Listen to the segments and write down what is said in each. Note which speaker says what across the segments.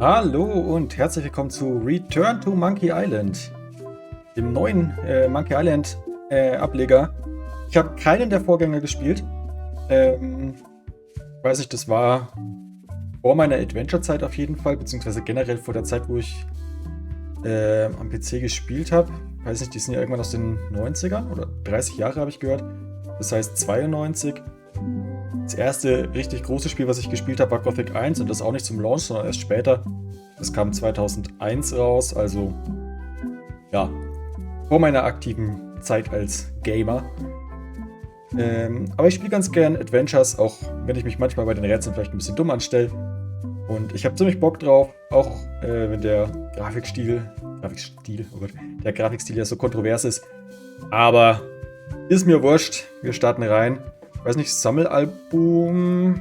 Speaker 1: Hallo und herzlich willkommen zu Return to Monkey Island, dem neuen Monkey Island Ableger. Ich habe keinen der Vorgänger gespielt. Weiß nicht, das war vor meiner Adventure-Zeit auf jeden Fall, beziehungsweise generell vor der Zeit, wo ich am PC gespielt habe. Weiß nicht, die sind ja irgendwann aus den 90ern oder 30 Jahre habe ich gehört. Das heißt 92. Das erste richtig große Spiel, was ich gespielt habe, war Gothic 1 und das auch nicht zum Launch, sondern erst später. Das kam 2001 raus, also ja, vor meiner aktiven Zeit als Gamer. Aber ich spiele ganz gern Adventures, auch wenn ich mich manchmal bei den Rätseln vielleicht ein bisschen dumm anstelle. Und ich habe ziemlich Bock drauf, auch wenn der Grafikstil ja so kontrovers ist. Aber ist mir wurscht, wir starten rein. Ich weiß nicht, Sammelalbum.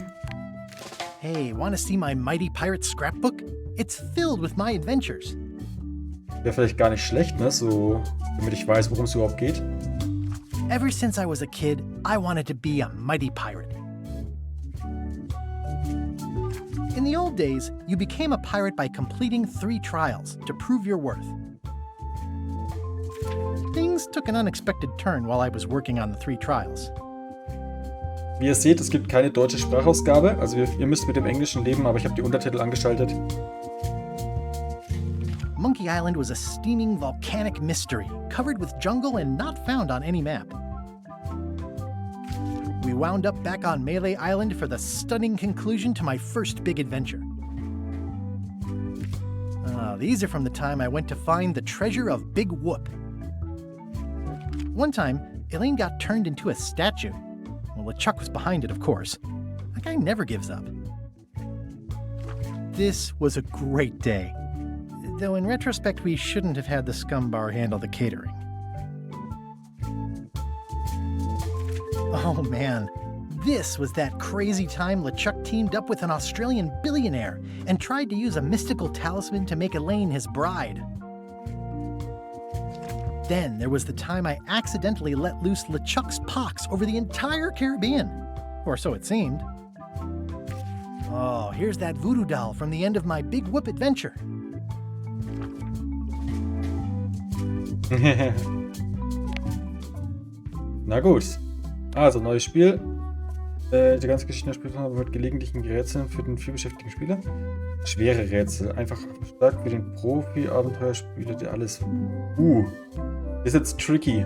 Speaker 2: Hey, wanna see my mighty pirate scrapbook? It's filled with my adventures.
Speaker 1: Wäre vielleicht gar nicht schlecht, ne? So, damit ich weiß, worum es überhaupt geht.
Speaker 2: Ever since I was a kid, I wanted to be a mighty pirate. In the old days, you became a pirate by completing 3 trials to prove your worth. Things took an unexpected turn while I was working on the 3 trials.
Speaker 1: Wie ihr seht, es gibt keine deutsche Sprachausgabe, also ihr müsst mit dem Englischen leben, aber ich habe die Untertitel angeschaltet.
Speaker 2: Monkey Island was a steaming volcanic mystery, covered with jungle and not found on any map. We wound up back on Mêlée Island for the stunning conclusion to my first big adventure. These are from the time I went to find the treasure of Big Whoop. One time, Elaine got turned into a statue. Well, LeChuck was behind it, of course. That guy never gives up. This was a great day. Though in retrospect, we shouldn't have had the scum bar handle the catering. Oh man, this was that crazy time LeChuck teamed up with an Australian billionaire and tried to use a mystical talisman to make Elaine his bride. Then there was the time I accidentally let loose LeChuck's pox over the entire Caribbean. Or so it seemed. Oh, here's that voodoo doll from the end of my Big Whoop adventure.
Speaker 1: Na gut. Also, neues Spiel. Die ganze Geschichte spielt mit gelegentlichen Rätseln für den vielbeschäftigten Spieler. Schwere Rätsel. Einfach stark für den Profi-Abenteuerspieler, der alles. Ist jetzt tricky.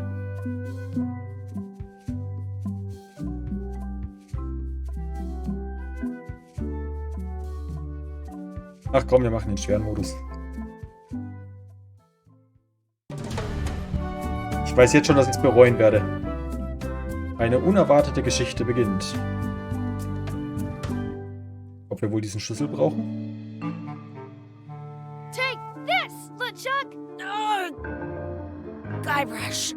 Speaker 1: Ach komm, wir machen den schweren Modus. Ich weiß jetzt schon, dass ich es bereuen werde. Eine unerwartete Geschichte beginnt. Ob wir wohl diesen Schlüssel brauchen?
Speaker 3: Take this, LeChuck! Guybrush,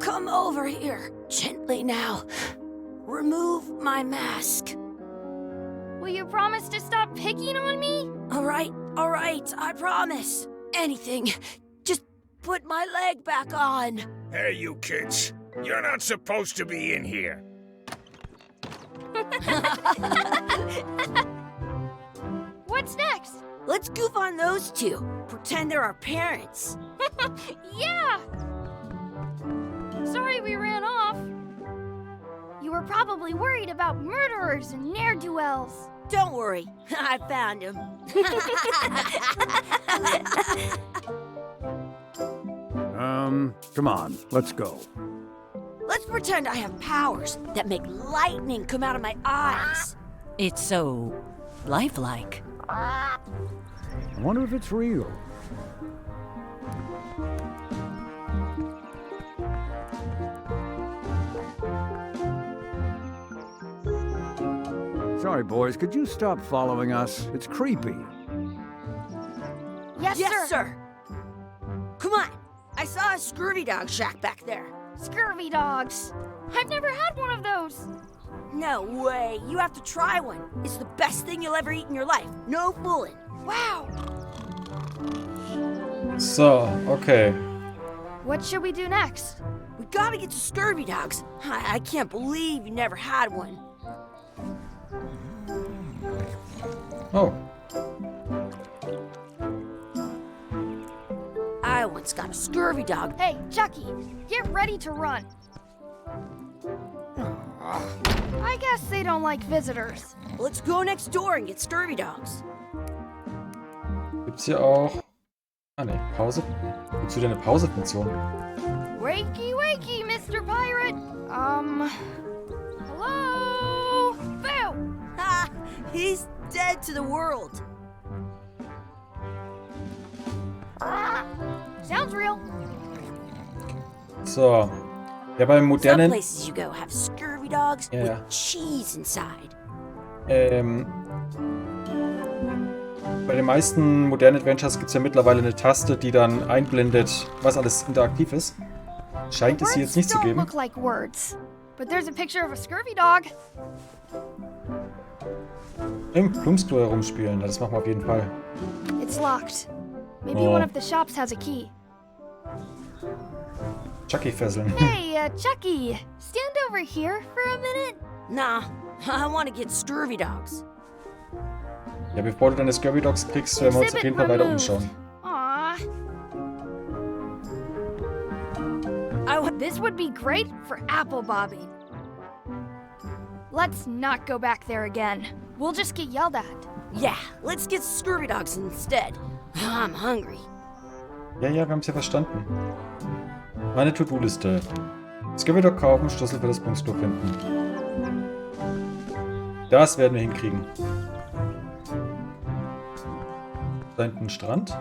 Speaker 3: come over here, gently now. Remove my mask. Will you promise to stop picking on me? All right, I promise. Anything. Just put my leg back on.
Speaker 4: Hey, you kids. You're not supposed to be in here.
Speaker 3: What's next?
Speaker 5: Let's goof on those two. Pretend they're our parents.
Speaker 3: Yeah! Sorry we ran off. You were probably worried about murderers and ne'er-do-wells.
Speaker 5: Don't worry, I found him.
Speaker 6: Come on, let's go.
Speaker 5: Let's pretend I have powers that make lightning come out of my eyes.
Speaker 7: It's so lifelike.
Speaker 6: I wonder if it's real. Sorry, boys, could you stop following us? It's creepy.
Speaker 3: Yes,
Speaker 5: Sir. Come on, I saw a scurvy dog shack back there.
Speaker 3: Scurvy dogs. I've never had one of those.
Speaker 5: No way, you have to try one. It's the best thing you'll ever eat in your life. No fooling.
Speaker 3: Wow.
Speaker 1: So, okay.
Speaker 3: What should we do next?
Speaker 5: We gotta get to scurvy dogs. I can't believe you never had one.
Speaker 1: Oh.
Speaker 5: It's got a scurvy dog.
Speaker 3: Hey, Chucky, get ready to run. I guess they don't like visitors.
Speaker 5: Let's go next door and get scurvy dogs.
Speaker 1: Gibt's hier auch... Ah ne, Pause. Gibt's wieder eine Pause-Funktion?
Speaker 3: Wakey, wakey, Mr. Pirate. Hello? Boo!
Speaker 5: Ha! He's dead to the world.
Speaker 3: Sounds real.
Speaker 1: So. Ja, beim
Speaker 5: Some
Speaker 1: modernen...
Speaker 5: places you go have scurvy dogs
Speaker 1: Yeah.
Speaker 5: with cheese inside.
Speaker 1: Bei den meisten modernen Adventures gibt es ja mittlerweile eine Taste, die dann einblendet, was alles interaktiv ist. Scheint es hier jetzt nicht zu
Speaker 3: Words don't
Speaker 1: geben.
Speaker 3: look like words, but there's a picture of a scurvy dog.
Speaker 1: Im Plumpsklo herumspielen, das machen wir auf jeden Fall.
Speaker 3: It's locked. Maybe
Speaker 1: Oh.
Speaker 3: one of the shops has a key.
Speaker 1: Chucky fesseln.
Speaker 3: Hey, Chucky, stand over here for a minute.
Speaker 5: Nah, I want to get scurvy dogs.
Speaker 1: Ja, bevor du deine Scurvy Dogs kriegst, werden wir uns auf jeden Fall weiter umschauen.
Speaker 3: Aw. This would be great for apple bobbing. Let's not go back there again. We'll just get yelled at.
Speaker 5: Yeah, let's get scurvy dogs instead. I'm hungry.
Speaker 1: Ja, wir haben es ja verstanden. Meine To-Do-Liste. Scurvy Dog kaufen, Schlüssel für das Plumpsklo finden. Das werden wir hinkriegen. Da hinten ein Strand.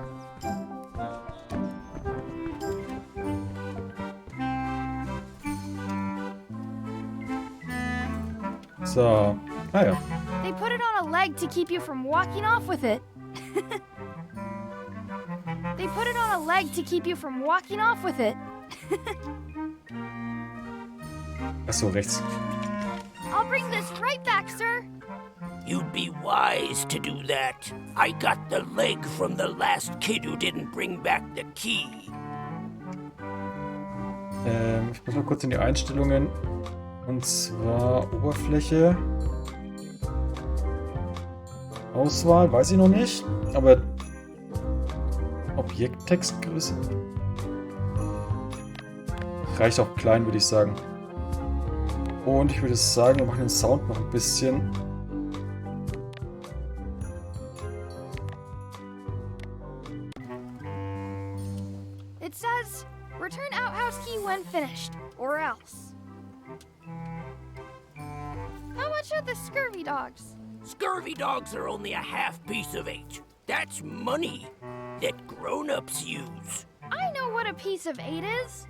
Speaker 1: So. Ah ja.
Speaker 3: They put it on a leg to keep you from walking off with it. They put it on a leg to keep you from walking off with it.
Speaker 1: Achso, rechts.
Speaker 3: I'll bring this right back, sir.
Speaker 4: You'd be wise to do that. I got the leg from the last kid who didn't bring back the key.
Speaker 1: Ich muss mal kurz in die Einstellungen. Und zwar Oberfläche. Auswahl, weiß ich noch nicht. Aber Objekttextgröße. Reicht auch klein, würde ich sagen. Und ich würde sagen, wir machen den Sound noch ein bisschen.
Speaker 3: It says, return outhouse key when finished, or else. How much are the scurvy dogs?
Speaker 4: Scurvy dogs are only a half piece of 8. That's money that grown-ups use.
Speaker 3: I know what a piece of 8 is.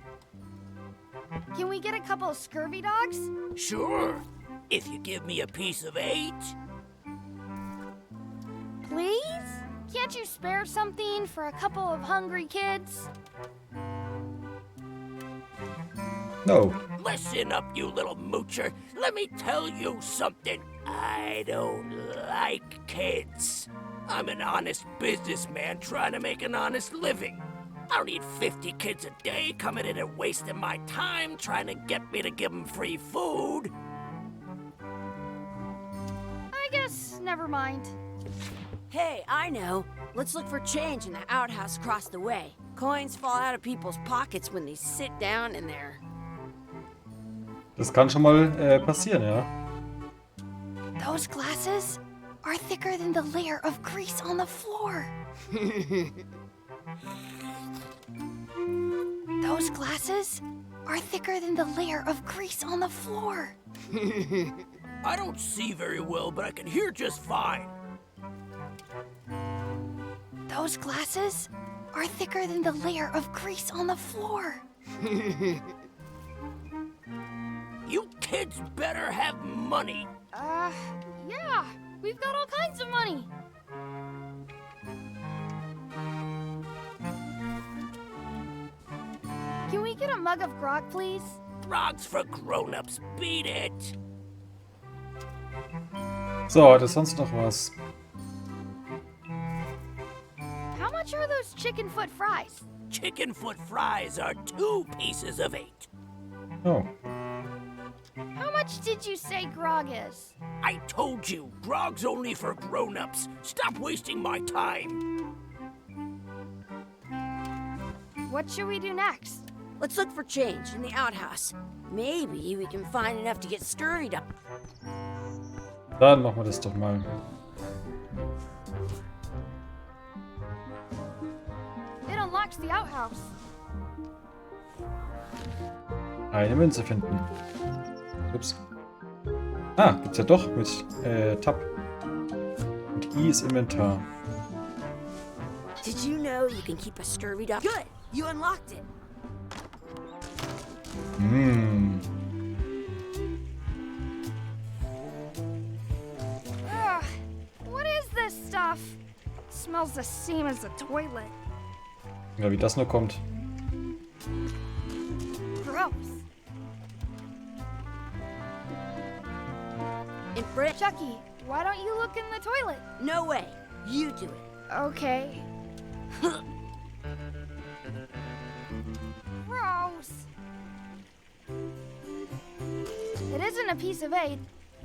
Speaker 3: Can we get a couple of scurvy dogs?
Speaker 4: Sure, if you give me a piece of 8.
Speaker 3: Please? Can't you spare something for a couple of hungry kids?
Speaker 1: No.
Speaker 4: Listen up, you little moocher. Let me tell you something. I don't like kids. I'm an honest businessman trying to make an honest living. I don't need 50 kids a day coming in and wasting my time trying to get me to give them free food.
Speaker 3: I guess never mind.
Speaker 5: Hey, I know. Let's look for change in the outhouse across the way. Coins fall out of people's pockets when they sit down in there.
Speaker 1: Das kann schon mal passieren, ja.
Speaker 3: Those glasses are thicker than the layer of grease on the floor. Those glasses are thicker than the layer of grease on the floor.
Speaker 4: I don't see very well, but I can hear just fine.
Speaker 3: Those glasses are thicker than the layer of grease on the floor.
Speaker 4: You kids better have money.
Speaker 3: Yeah, we've got all kinds of money. Can we get a mug of grog, please?
Speaker 4: Grog's for grown-ups. Beat it.
Speaker 1: So, hat es sonst noch was?
Speaker 3: How much are those chicken foot fries?
Speaker 4: Chicken foot fries are 2 pieces of 8.
Speaker 1: Oh.
Speaker 3: How much did you say grog is?
Speaker 4: I told you, grog's only for grown-ups. Stop wasting my time.
Speaker 3: What should we do next?
Speaker 5: Let's look for change in the outhouse. Maybe we can find enough to get scurried up.
Speaker 1: Dann machen wir das doch mal.
Speaker 3: It unlocks the outhouse.
Speaker 1: Eine Münze finden. Ups. Ah, gibt's ja doch mit Tab. Und I ist Inventar.
Speaker 5: Did you know you can keep us scurried up? Good! You unlocked it.
Speaker 1: Hm.
Speaker 3: Ugh, what is this stuff? It smells the same as the toilet.
Speaker 1: Ja, wie das nur kommt.
Speaker 3: Gross.
Speaker 5: In Brit.
Speaker 3: Chucky, why don't you look in the toilet?
Speaker 5: No way. You do it.
Speaker 3: Okay. Gross. It isn't a piece of 8,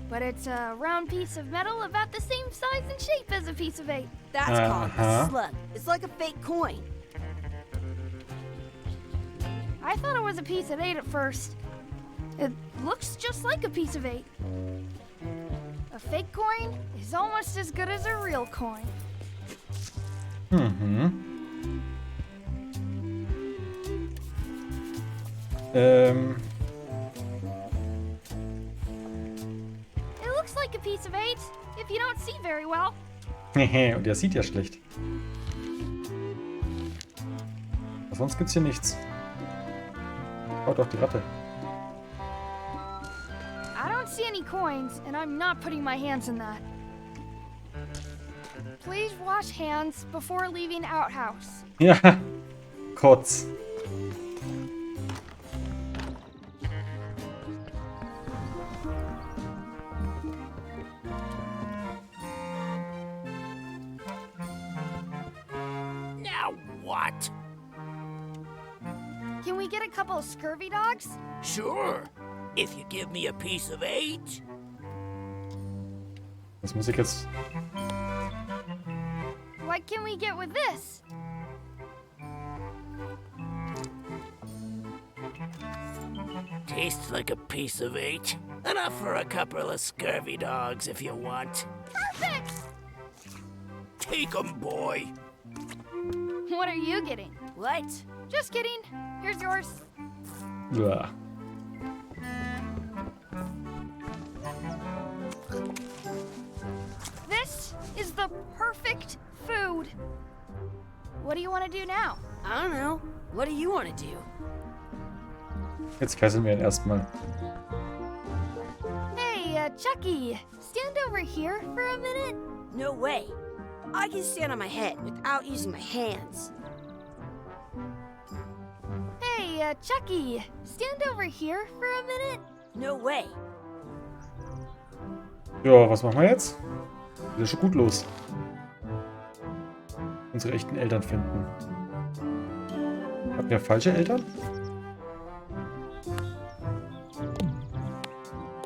Speaker 3: but it's a round piece of metal about the same size and shape as a piece of 8.
Speaker 5: That's called a slug. It's like a fake coin.
Speaker 3: I thought it was a piece of 8 at first. It looks just like a piece of 8. A fake coin is almost as good as a real coin.
Speaker 1: Mhm.
Speaker 3: It looks like a piece of 8 if you don't see very well.
Speaker 1: Und der sieht ja schlecht. Aber sonst gibt's hier nichts. Oh doch, die Ratte.
Speaker 3: I don't see any coins, and I'm not putting my hands in that. Please wash hands before leaving outhouse.
Speaker 1: Ja, Kotz.
Speaker 4: Now what?
Speaker 3: Can we get a couple of scurvy dogs?
Speaker 4: Sure. If you give me a piece of 8.
Speaker 1: Das muss ich jetzt...
Speaker 3: What can we get with this?
Speaker 4: Tastes like a piece of 8. Enough for a couple of scurvy dogs if you want.
Speaker 3: Perfect!
Speaker 4: Take 'em, boy.
Speaker 3: What are you getting?
Speaker 5: What?
Speaker 3: Just kidding. Here's yours.
Speaker 1: Uah.
Speaker 3: This is the perfect food. What do you want to do now?
Speaker 5: I don't know. What do you want to do?
Speaker 1: Jetzt fesseln wir ihn erstmal.
Speaker 3: Hey, Chucky, stand over here for a minute.
Speaker 5: No way. I can stand on my head without using my hands.
Speaker 3: Hey, Chucky, stand over here for a minute.
Speaker 5: No way.
Speaker 1: Ja, was machen wir jetzt? Geht ja schon gut los. Unsere echten Eltern finden. Hatten wir falsche Eltern?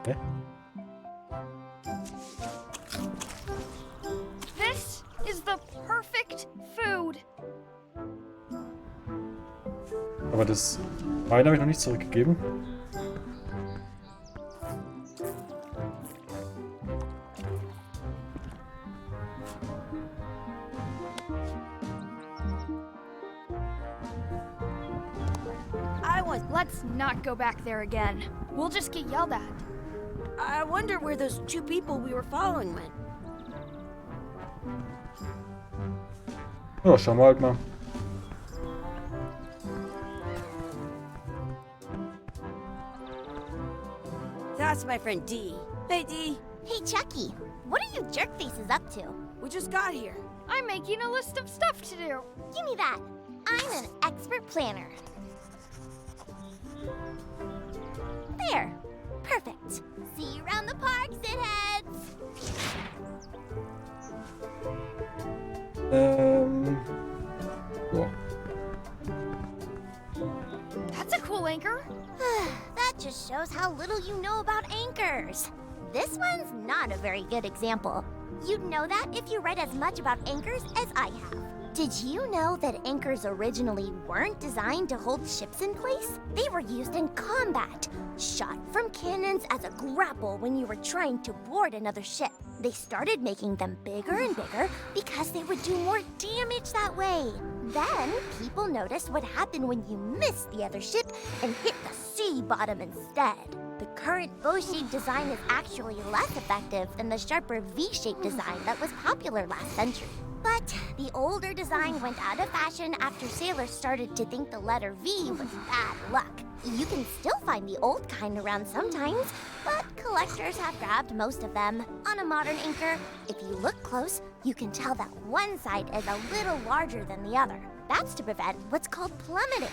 Speaker 1: Hä?
Speaker 3: This is the perfect food.
Speaker 1: Aber das Wein habe ich noch nicht zurückgegeben.
Speaker 3: Let's not go back there again. We'll just get yelled at.
Speaker 5: I wonder where those two people we were following went.
Speaker 1: Ja, schauen wir halt mal.
Speaker 5: That's my friend Dee. Hey, Dee.
Speaker 8: Hey, Chucky, what are you jerk faces up to?
Speaker 5: We just got here.
Speaker 3: I'm making a list of stuff to do.
Speaker 8: Give me that. I'm an expert planner. There. Perfect. See you around the park, shitheads.
Speaker 1: Ja.
Speaker 3: That's a cool anchor.
Speaker 8: That just shows how little you know about anchors. This one's not a very good example. You'd know that if you read as much about anchors as I have. Did you know that anchors originally weren't designed to hold ships in place? They were used in combat, shot from cannons as a grapple when you were trying to board another ship. They started making them bigger and bigger because they would do more damage that way. Then, people noticed what happened when you missed the other ship and hit the sea bottom instead. The current bow-shaped design is actually less effective than the sharper V-shaped design that was popular last century. But the older design went out of fashion after sailors started to think the letter V was bad luck. You can still find the old kind around sometimes, but collectors have grabbed most of them. On a modern anchor, if you look close, you can tell that one side is a little larger than the other. That's to prevent what's called plummeting,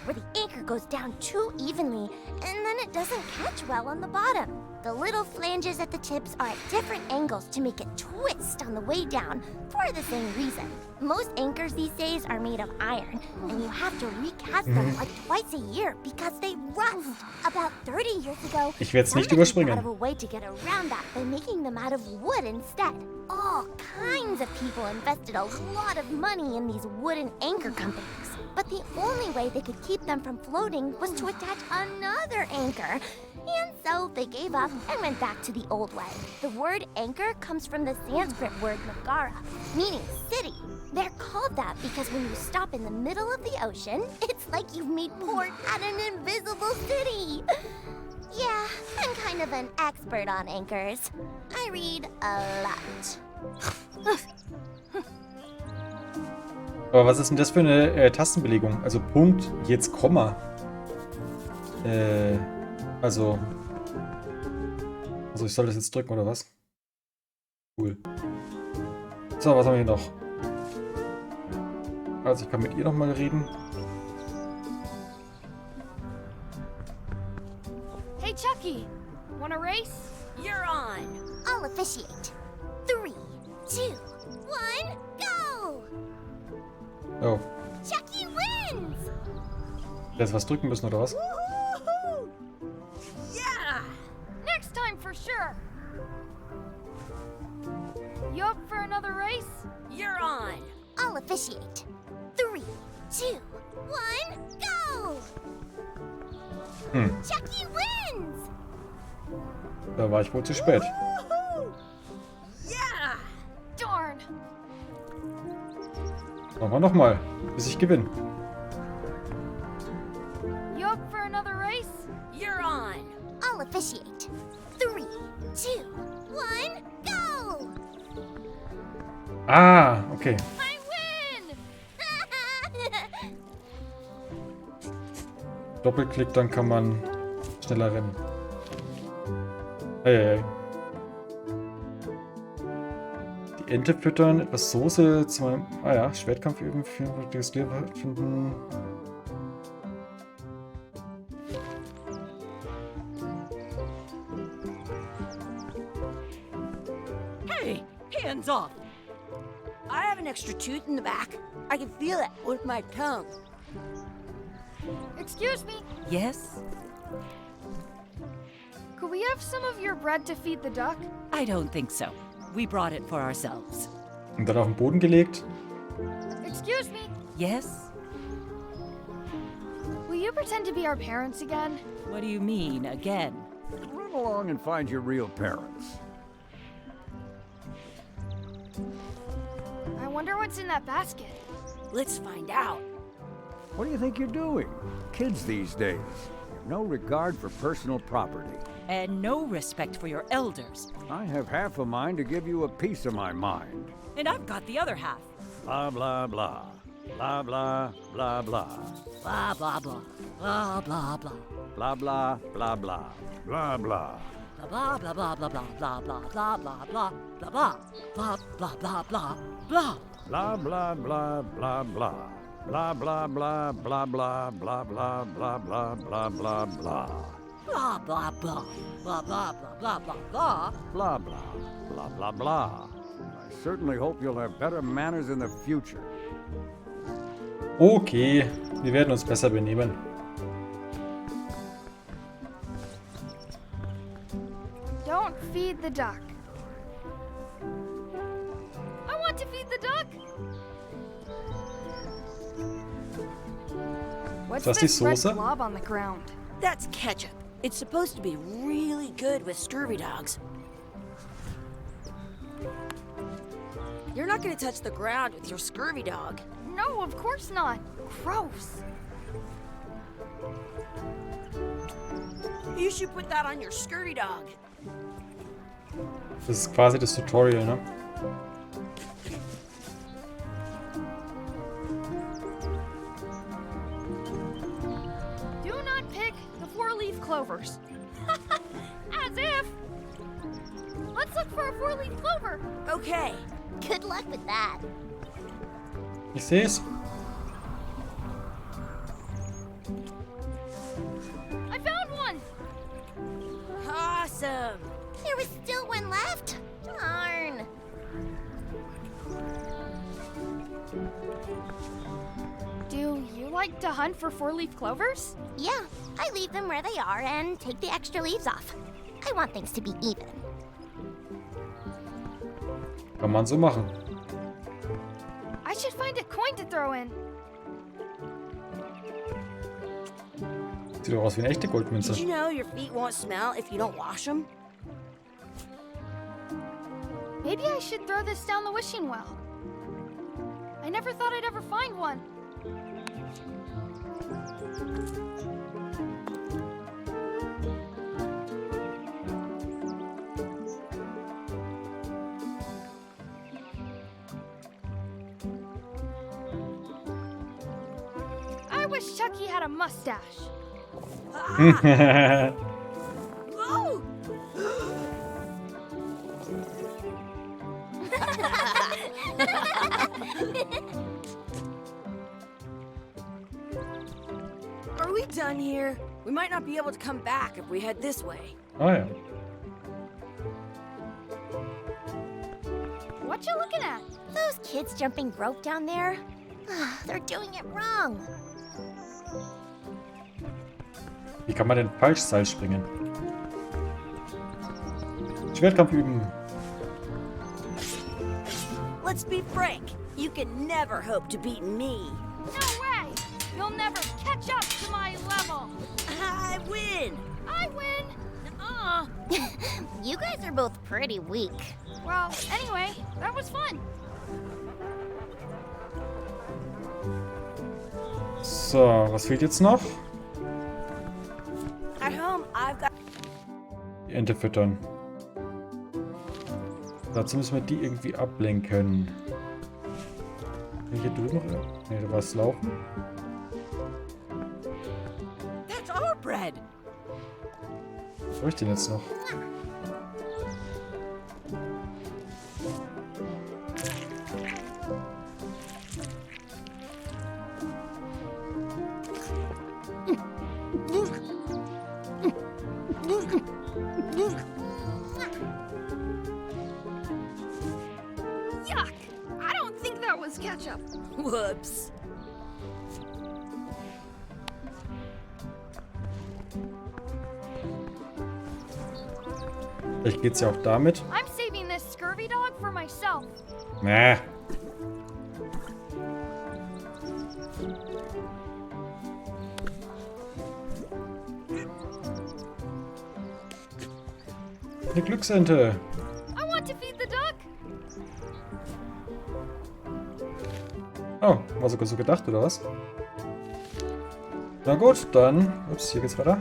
Speaker 8: where the anchor goes down too evenly and then it doesn't catch well on the bottom. The little flanges at the tips are at different angles to make it twist on the way down for the same reason. Most anchors these days are made of iron, and you have to recast them like twice a year because they rust. About 30 years ago,
Speaker 1: Ich werde es nicht
Speaker 8: somebody thought
Speaker 1: überspringen.
Speaker 8: of a way to get around that by making them out of wood instead. All kinds of people invested a lot of money in these wooden anchor companies. But the only way they could keep them from floating was to attach another anchor. And so they gave up and went back to the old way. The word anchor comes from the Sanskrit word nagara, meaning city. They're called that because when you stop in the middle of the ocean, it's like you've made port at an invisible city. Yeah, I'm kind of an expert on anchors. I read a lot.
Speaker 1: Aber was ist denn das für eine Tastenbelegung? Also Punkt, jetzt Komma. Also ich soll das jetzt drücken, oder was? Cool. So, was haben wir hier noch? Also ich kann mit ihr noch mal reden.
Speaker 3: Hey, Chucky, wanna race?
Speaker 5: You're on.
Speaker 8: I'll officiate. 3, 2, 1, go!
Speaker 1: Oh,
Speaker 8: Chucky wins!
Speaker 1: jetzt was drücken müssen, oder was?
Speaker 5: Woohoo! Yeah!
Speaker 3: Next time for sure. You up for another race?
Speaker 5: You're on.
Speaker 8: I'll officiate. 3, 2, 1, go! Chucky wins!
Speaker 1: Da war ich wohl zu spät.
Speaker 5: Woohoo! Yeah!
Speaker 3: Darn.
Speaker 1: Machen wir nochmal, bis ich gewinne.
Speaker 3: You up for another race?
Speaker 5: You're on.
Speaker 8: I'll officiate. 3, 2, 1, go!
Speaker 1: Ah, okay.
Speaker 3: I win!
Speaker 1: Doppelklick, dann kann man schneller rennen. Hey. Die Ente füttern, etwas Soße zu meinem... Ah ja, Schwertkampf üben, finden...
Speaker 5: Hey, hands off. I have an extra tooth in the back. I can feel it with my tongue.
Speaker 3: Excuse me,
Speaker 7: Yes?
Speaker 3: could we have some of your bread to feed the duck?
Speaker 7: I don't think so. We brought it for ourselves.
Speaker 1: Und dann auf den Boden gelegt.
Speaker 3: Excuse me,
Speaker 7: Yes?
Speaker 3: will you pretend to be our parents again?
Speaker 7: What do you mean, again?
Speaker 6: Run along and find your real parents.
Speaker 3: I wonder what's in that basket.
Speaker 5: Let's find out.
Speaker 6: What do you think you're doing? Kids these days have no regard for personal property.
Speaker 7: And no respect for your elders.
Speaker 6: I have half a mind to give you a piece of my mind.
Speaker 7: And I've got the other half.
Speaker 6: Blah, blah, blah. Blah, blah, blah, blah.
Speaker 7: Blah, blah, blah. Blah, blah, blah.
Speaker 6: Blah, blah, blah, blah. Blah, blah.
Speaker 7: Blah, blah, blah, blah, blah, blah, blah, blah, blah, blah, blah, blah, blah, blah, blah, blah, blah.
Speaker 6: Blah, blah, blah, blah, blah. Blah, blah, blah, blah, blah, blah, blah, blah, blah, blah, blah, blah.
Speaker 7: Blah, blah, blah. Blah, blah, blah, blah, blah, blah.
Speaker 6: Blah, blah, blah, blah, blah. I certainly hope you'll have better manners in the future.
Speaker 1: Okay, wir werden uns besser benehmen.
Speaker 3: Don't feed the duck. I want to feed the duck. What's
Speaker 1: Das ist die
Speaker 3: this red
Speaker 1: Soße?
Speaker 3: blob on the ground?
Speaker 5: That's ketchup. It's supposed to be really good with scurvy dogs. You're not gonna touch the ground with your scurvy dog.
Speaker 3: No, of course not. Gross.
Speaker 5: You should put that on your scurvy dog.
Speaker 1: Das ist quasi das Tutorial, ne?
Speaker 3: Do not pick the 4-leaf clovers. As if. Let's look for a 4-leaf clover.
Speaker 5: Okay.
Speaker 8: Good luck with that.
Speaker 1: Ich sehe es.
Speaker 3: I found one.
Speaker 5: Awesome.
Speaker 8: There was still one left? Darn.
Speaker 3: Do you like to hunt for 4-leaf clovers?
Speaker 8: Yeah, I leave them where they are and take the extra leaves off. I want things to be even.
Speaker 1: Kann man so machen.
Speaker 3: I should find a coin to throw in.
Speaker 1: Sieht doch aus wie eine echte
Speaker 5: Did
Speaker 1: Goldmünze.
Speaker 5: you know your feet won't smell if you don't wash them?
Speaker 3: Maybe I should throw this down the wishing well. I never thought I'd ever find one. I wish Chucky had a mustache.
Speaker 5: Oh! Are we done here? We might not be able to come back if we head this way.
Speaker 1: Ah ja.
Speaker 3: What you looking at?
Speaker 8: Those kids jumping rope down there? They're doing it wrong.
Speaker 1: Wie kann man denn falsch Seil springen? Schwertkampf üben.
Speaker 5: Let's be frank. You can never hope to beat me.
Speaker 3: No way! You'll never catch up to my level.
Speaker 5: I win.
Speaker 3: I win.
Speaker 8: You guys are both pretty weak.
Speaker 3: Well, anyway, that was fun.
Speaker 1: So, was fehlt jetzt noch?
Speaker 5: At home, I've got.
Speaker 1: Die Ente füttern. Dazu müssen wir die irgendwie ablenken. Hier drüben noch? Ne, da war es Laufen.
Speaker 5: That's our bread.
Speaker 1: Was soll ich denn jetzt noch?
Speaker 3: Yuck! I don't think that was ketchup.
Speaker 5: Whoops.
Speaker 1: Vielleicht geht's ja auch damit.
Speaker 3: I'm saving this scurvy dog for myself.
Speaker 1: Mäh. Eine Glücksente.
Speaker 3: I want to feed the duck.
Speaker 1: Oh, war sogar so gedacht, oder was? Na gut, dann. Ups, hier geht's weiter.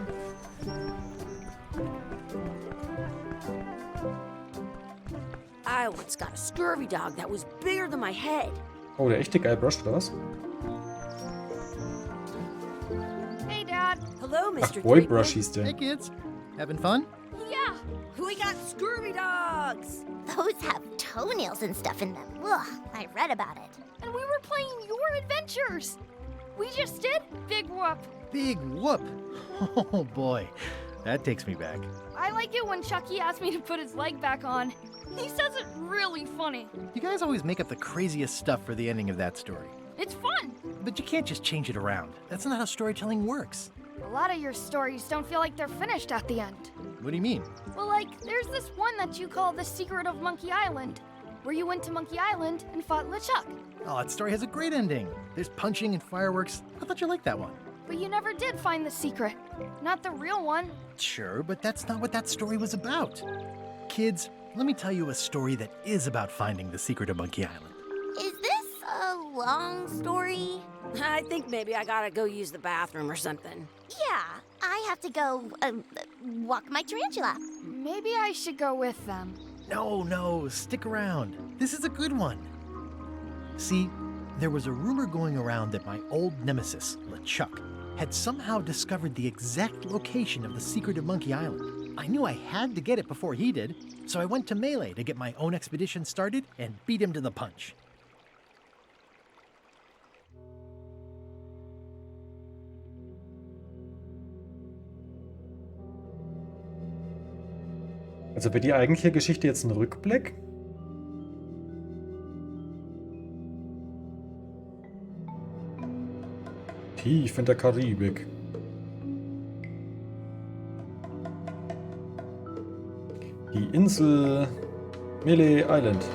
Speaker 5: I once got a scurvy dog that was bigger than my head.
Speaker 1: Oh, der echte Guybrush, oder was?
Speaker 3: Hey, Dad.
Speaker 5: Hello,
Speaker 1: Ach,
Speaker 5: Mr.
Speaker 1: Guybrush
Speaker 5: Threepwood.
Speaker 1: hieß der.
Speaker 2: Hey, kids. Having fun?
Speaker 3: Yeah.
Speaker 5: We got scurvy dogs.
Speaker 8: Those have toenails and stuff in them. Ugh, I read about it.
Speaker 3: And we were playing your adventures. We just did Big Whoop.
Speaker 2: Big whoop. Oh boy, that takes me back.
Speaker 3: I like it when Chucky asks me to put his leg back on. He says it really funny.
Speaker 2: You guys always make up the craziest stuff for the ending of that story.
Speaker 3: It's fun.
Speaker 2: But you can't just change it around. That's not how storytelling works.
Speaker 3: A lot of your stories don't feel like they're finished at the end.
Speaker 2: What do you mean?
Speaker 3: Well, like, there's this one that you call The Secret of Monkey Island, where you went to Monkey Island and fought LeChuck.
Speaker 2: Oh, that story has a great ending. There's punching and fireworks. I thought you liked that one.
Speaker 3: But you never did find the secret. Not the real one.
Speaker 2: Sure, but that's not what that story was about. Kids, let me tell you a story that is about finding the secret of Monkey Island.
Speaker 8: Is this a long story?
Speaker 5: I think maybe I gotta go use the bathroom or something.
Speaker 8: Yeah, I have to go, walk my tarantula.
Speaker 3: Maybe I should go with them.
Speaker 2: No, stick around. This is a good one. See, there was a rumor going around that my old nemesis, LeChuck, had somehow discovered the exact location of the secret of Monkey Island. I knew I had to get it before he did, so I went to Mêlée to get my own expedition started and beat him to the punch.
Speaker 1: Also wird die eigentliche Geschichte jetzt ein Rückblick? Tief in der Karibik. Die Insel Mêlée Island.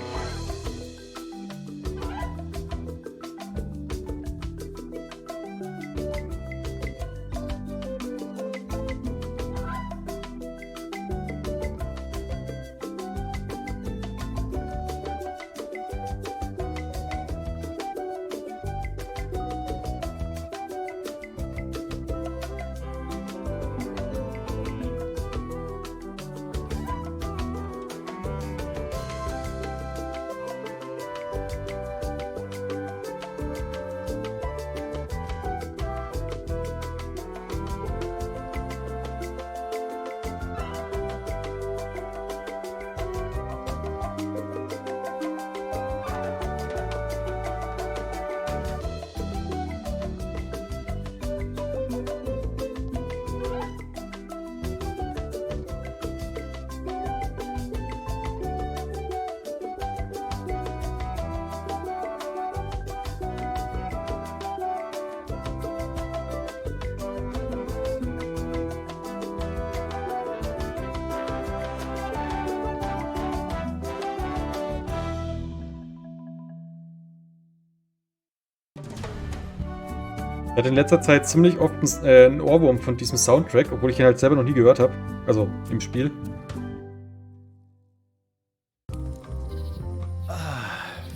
Speaker 1: Ich hatte in letzter Zeit ziemlich oft einen Ohrwurm von diesem Soundtrack, obwohl ich ihn halt selber noch nie gehört habe. Also im Spiel.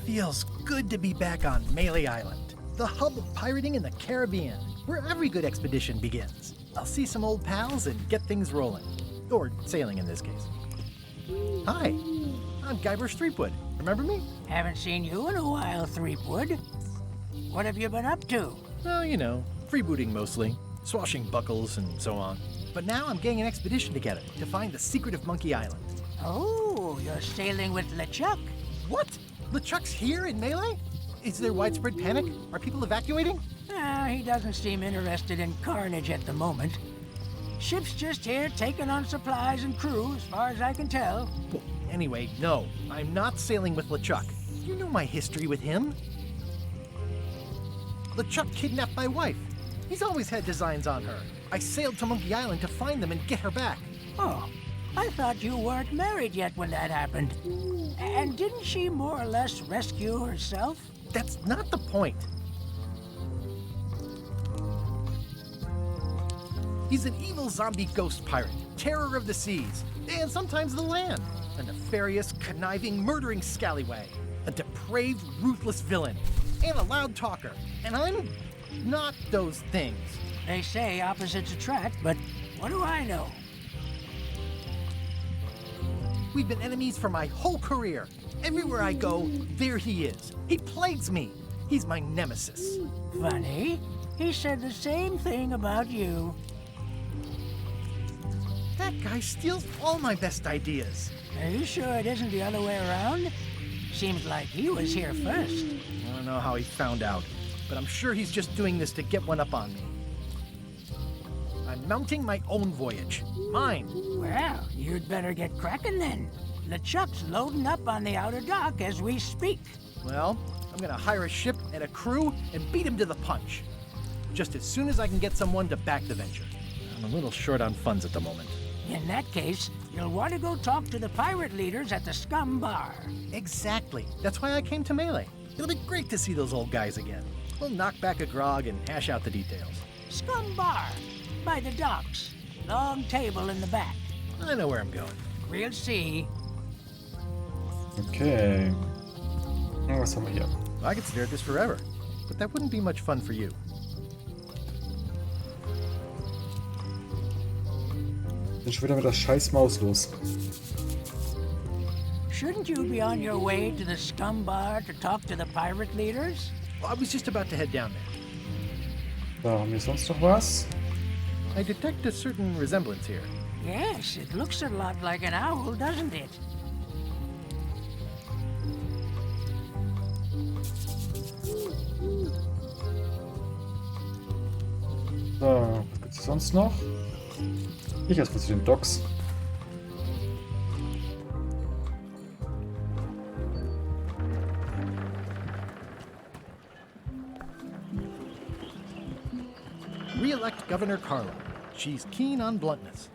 Speaker 2: Feels good to be back on Mêlée Island, the hub of pirating in the Caribbean, where every good expedition begins. I'll see some old pals and get things rolling. Or sailing in this case. Hi, I'm Guybrush Threepwood. Remember me?
Speaker 9: Haven't seen you in a while, Threepwood. What have you been up to?
Speaker 2: Oh, you know, freebooting mostly, swashing buckles and so on. But now I'm getting an expedition together to find the secret of Monkey Island.
Speaker 9: Oh, you're sailing with LeChuck.
Speaker 2: What? LeChuck's here in Mêlée? Is there widespread panic? Are people evacuating?
Speaker 9: He doesn't seem interested in carnage at the moment. Ship's just here taking on supplies and crew, as far as I can tell.
Speaker 2: Well, anyway, no, I'm not sailing with LeChuck. You know my history with him. LeChuck kidnapped my wife. He's always had designs on her. I sailed to Monkey Island to find them and get her back.
Speaker 9: Oh, I thought you weren't married yet when that happened. And didn't she more or less rescue herself?
Speaker 2: That's not the point. He's an evil zombie ghost pirate, terror of the seas, and sometimes the land. A nefarious, conniving, murdering scallywag. A depraved, ruthless villain. And a loud talker. And I'm not those things.
Speaker 9: They say opposites attract, but what do I know?
Speaker 2: We've been enemies for my whole career. Everywhere I go, there he is. He plagues me. He's my nemesis.
Speaker 9: Funny. He said the same thing about you.
Speaker 2: That guy steals all my best ideas.
Speaker 9: Are you sure it isn't the other way around? Seems like he was here first.
Speaker 2: I don't know how he found out, but I'm sure he's just doing this to get one up on me. I'm mounting my own voyage. Mine.
Speaker 9: Well, you'd better get cracking then. LeChuck's loading up on the outer dock as we speak.
Speaker 2: Well, I'm gonna hire a ship and a crew and beat him to the punch. Just as soon as I can get someone to back the venture. I'm a little short on funds at the moment.
Speaker 9: In that case, you'll want to go talk to the pirate leaders at the Scum Bar.
Speaker 2: Exactly. That's why I came to Mêlée. It'll be great to see those old guys again. We'll knock back a grog and hash out the details.
Speaker 9: Scum Bar, by the docks. Long table in the back.
Speaker 2: I know where I'm going.
Speaker 9: We'll see.
Speaker 1: Okay. Was haben wir hier?
Speaker 2: I could stare at this forever, but that wouldn't be much fun for you.
Speaker 1: Bin schon wieder mit der scheiß Maus los.
Speaker 9: Shouldn't you be on your way to the Scum Bar to talk to the pirate leaders?
Speaker 2: Well, I was just about to head down there.
Speaker 1: So, haben wir sonst noch was?
Speaker 2: I detect a certain resemblance here.
Speaker 9: Yes, it looks a lot like an owl, doesn't it?
Speaker 1: So, was gibt's sonst noch? Ich erstmal zu den Docks.
Speaker 2: Re-elect Governor Carla. She's keen on bluntness.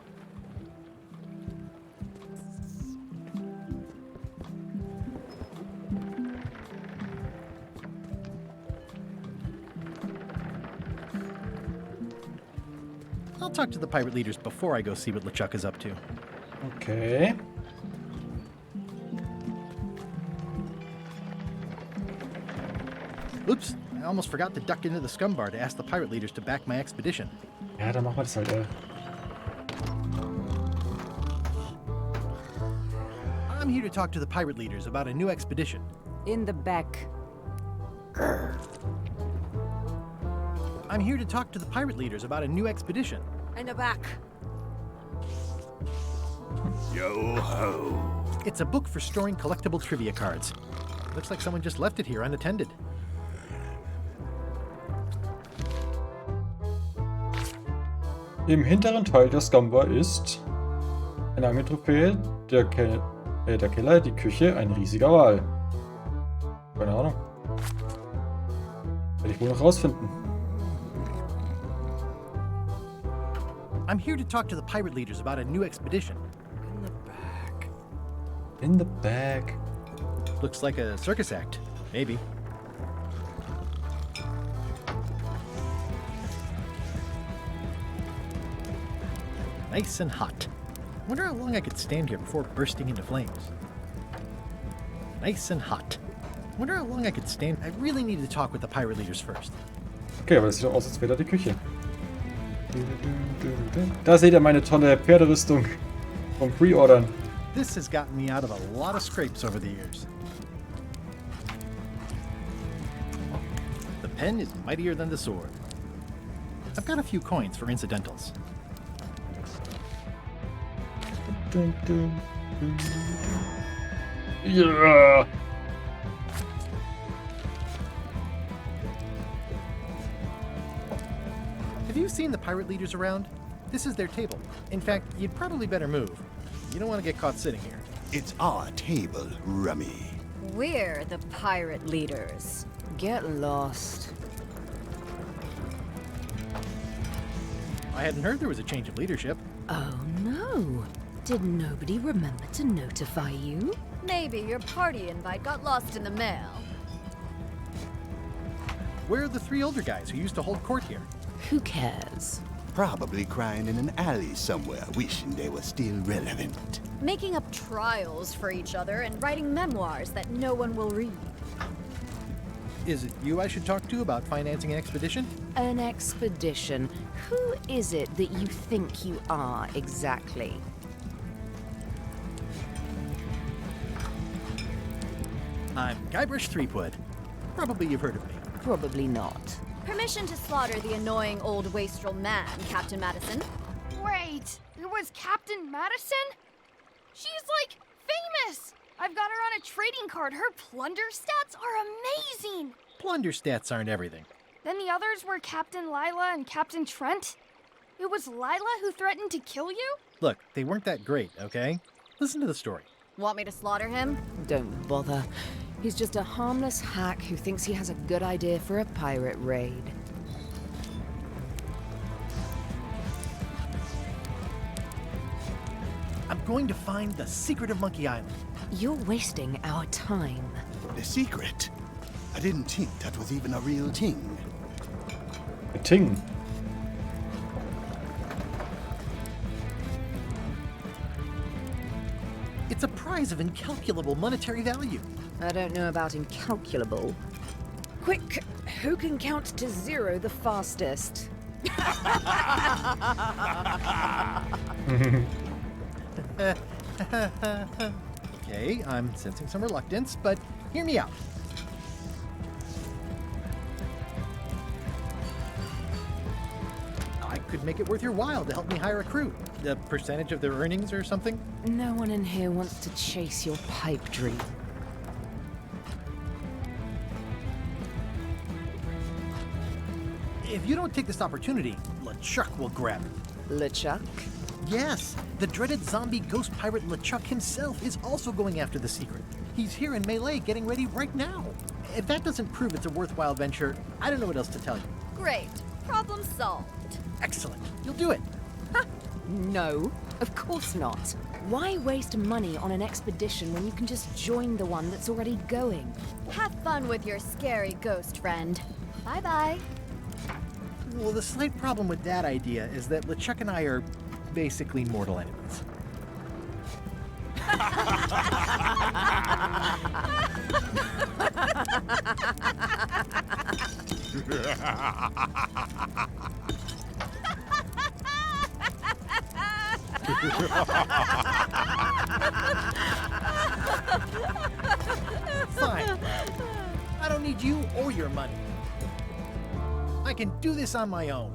Speaker 2: I'll talk to the pirate leaders before I go see what LeChuck is up to.
Speaker 1: Okay.
Speaker 2: Oops, I almost forgot to duck into the scum bar to ask the pirate leaders to back my expedition.
Speaker 1: Ja, dann machen wir das halt.
Speaker 2: I'm here to talk to the pirate leaders about a new expedition.
Speaker 5: In the back.
Speaker 2: I'm here to talk to the pirate leaders about a new expedition.
Speaker 5: In the back.
Speaker 6: Yo ho.
Speaker 2: It's a book for storing collectible trivia cards. Looks like someone just left it here unattended.
Speaker 1: Im hinteren Teil der Scumbar ist eine Angeltrophäe, der Keller, die Küche, ein riesiger Wal. Keine Ahnung. Werde ich wohl noch rausfinden.
Speaker 2: I'm here to talk to the pirate leaders about a new expedition.
Speaker 1: In the back. In the back.
Speaker 2: Looks like a circus act. Maybe. Nice and hot. Wonder how long I could stand here before bursting into flames. Nice and hot. Wonder how long I could stand. I really need to talk with the pirate leaders first.
Speaker 1: Okay, aber das sieht doch aus, als wäre da die Küche. Da seht ihr meine tolle Pferderüstung vom Pre-Ordern.
Speaker 2: This has gotten me out of a lot of scrapes over the years. The pen is mightier than the sword. I've got a few coins for incidentals.
Speaker 1: Yeah.
Speaker 2: Have you seen the pirate leaders around? This is their table. In fact, you'd probably better move. You don't want to get caught sitting here.
Speaker 10: It's our table, Rummy.
Speaker 5: We're the pirate leaders. Get lost.
Speaker 2: I hadn't heard there was a change of leadership.
Speaker 3: Oh no. Did nobody remember to notify you?
Speaker 11: Maybe your party invite got lost in the mail.
Speaker 2: Where are the three older guys who used to hold court here?
Speaker 3: Who cares?
Speaker 10: Probably crying in an alley somewhere, wishing they were still relevant.
Speaker 11: Making up trials for each other and writing memoirs that no one will read.
Speaker 2: Is it you I should talk to about financing an expedition?
Speaker 3: An expedition? Who is it that you think you are exactly?
Speaker 2: I'm Guybrush Threepwood. Probably you've heard of me.
Speaker 3: Probably not.
Speaker 11: Permission to slaughter the annoying old wastrel man, Captain Madison.
Speaker 12: Wait, it was Captain Madison? She's like famous! I've got her on a trading card. Her plunder stats are amazing!
Speaker 2: Plunder stats aren't everything.
Speaker 12: Then the others were Captain Lila and Captain Trent. It was Lila who threatened to kill you?
Speaker 2: Look, they weren't that great, okay? Listen to the story.
Speaker 11: Want me to slaughter him?
Speaker 3: Don't bother. He's just a harmless hack who thinks he has a good idea for a pirate raid.
Speaker 2: I'm going to find the secret of Monkey Island.
Speaker 3: You're wasting our time.
Speaker 10: The secret? I didn't think that was even a real thing.
Speaker 1: A Ting.
Speaker 2: It's a prize of incalculable monetary value.
Speaker 11: I don't know about incalculable. Quick, who can count to 0 the fastest?
Speaker 2: Okay, I'm sensing some reluctance, but hear me out. I could make it worth your while to help me hire a crew. A percentage of their earnings or something?
Speaker 11: No one in here wants to chase your pipe dream.
Speaker 2: If you don't take this opportunity, LeChuck will grab it.
Speaker 11: LeChuck?
Speaker 2: Yes, the dreaded zombie ghost pirate LeChuck himself is also going after the secret. He's here in Mêlée getting ready right now. If that doesn't prove it's a worthwhile venture, I don't know what else to tell you.
Speaker 11: Great. Problem solved.
Speaker 2: Excellent. You'll do it.
Speaker 11: No, of course not. Why waste money on an expedition when you can just join the one that's already going?
Speaker 12: Have fun with your scary ghost friend. Bye-bye.
Speaker 2: Well, the slight problem with that idea is that LeChuck and I are basically mortal enemies. Fine. I don't need you or your money. I can do this on my own.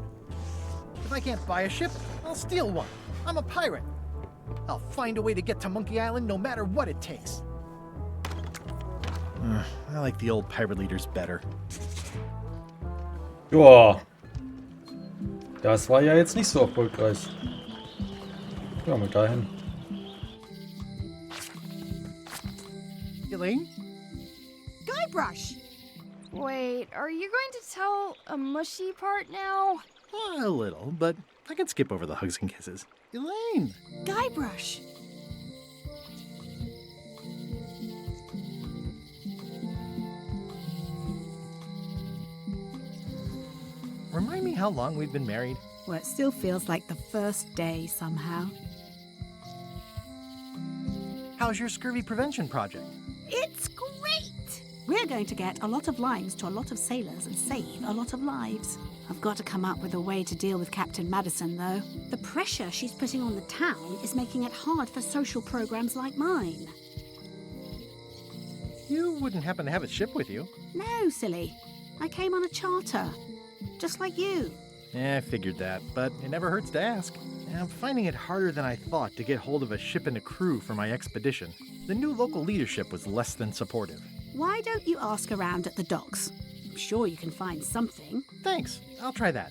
Speaker 2: If I can't buy a ship, I'll steal one. I'm a pirate. I'll find a way to get to Monkey Island no matter what it takes. I like the old pirate leaders better.
Speaker 1: Joa. Das war ja jetzt nicht so erfolgreich. Ja, mal dahin.
Speaker 2: Elaine?
Speaker 12: Guybrush! Wait, are you going to tell a mushy part now?
Speaker 2: A little, but I can skip over the hugs and kisses. Elaine!
Speaker 12: Guybrush!
Speaker 2: Remind me how long we've been married?
Speaker 13: Well, it still feels like the first day somehow.
Speaker 2: How's your scurvy prevention project?
Speaker 13: It's great! We're going to get a lot of lines to a lot of sailors and save a lot of lives. I've got to come up with a way to deal with Captain Madison, though. The pressure she's putting on the town is making it hard for social programs like mine.
Speaker 2: You wouldn't happen to have a ship with you?
Speaker 13: No, silly. I came on a charter. Just like you.
Speaker 2: Yeah, I figured that, but it never hurts to ask. I'm finding it harder than I thought to get hold of a ship and a crew for my expedition. The new local leadership was less than supportive.
Speaker 13: Why don't you ask around at the docks? I'm sure you can find something.
Speaker 2: Thanks. I'll try that.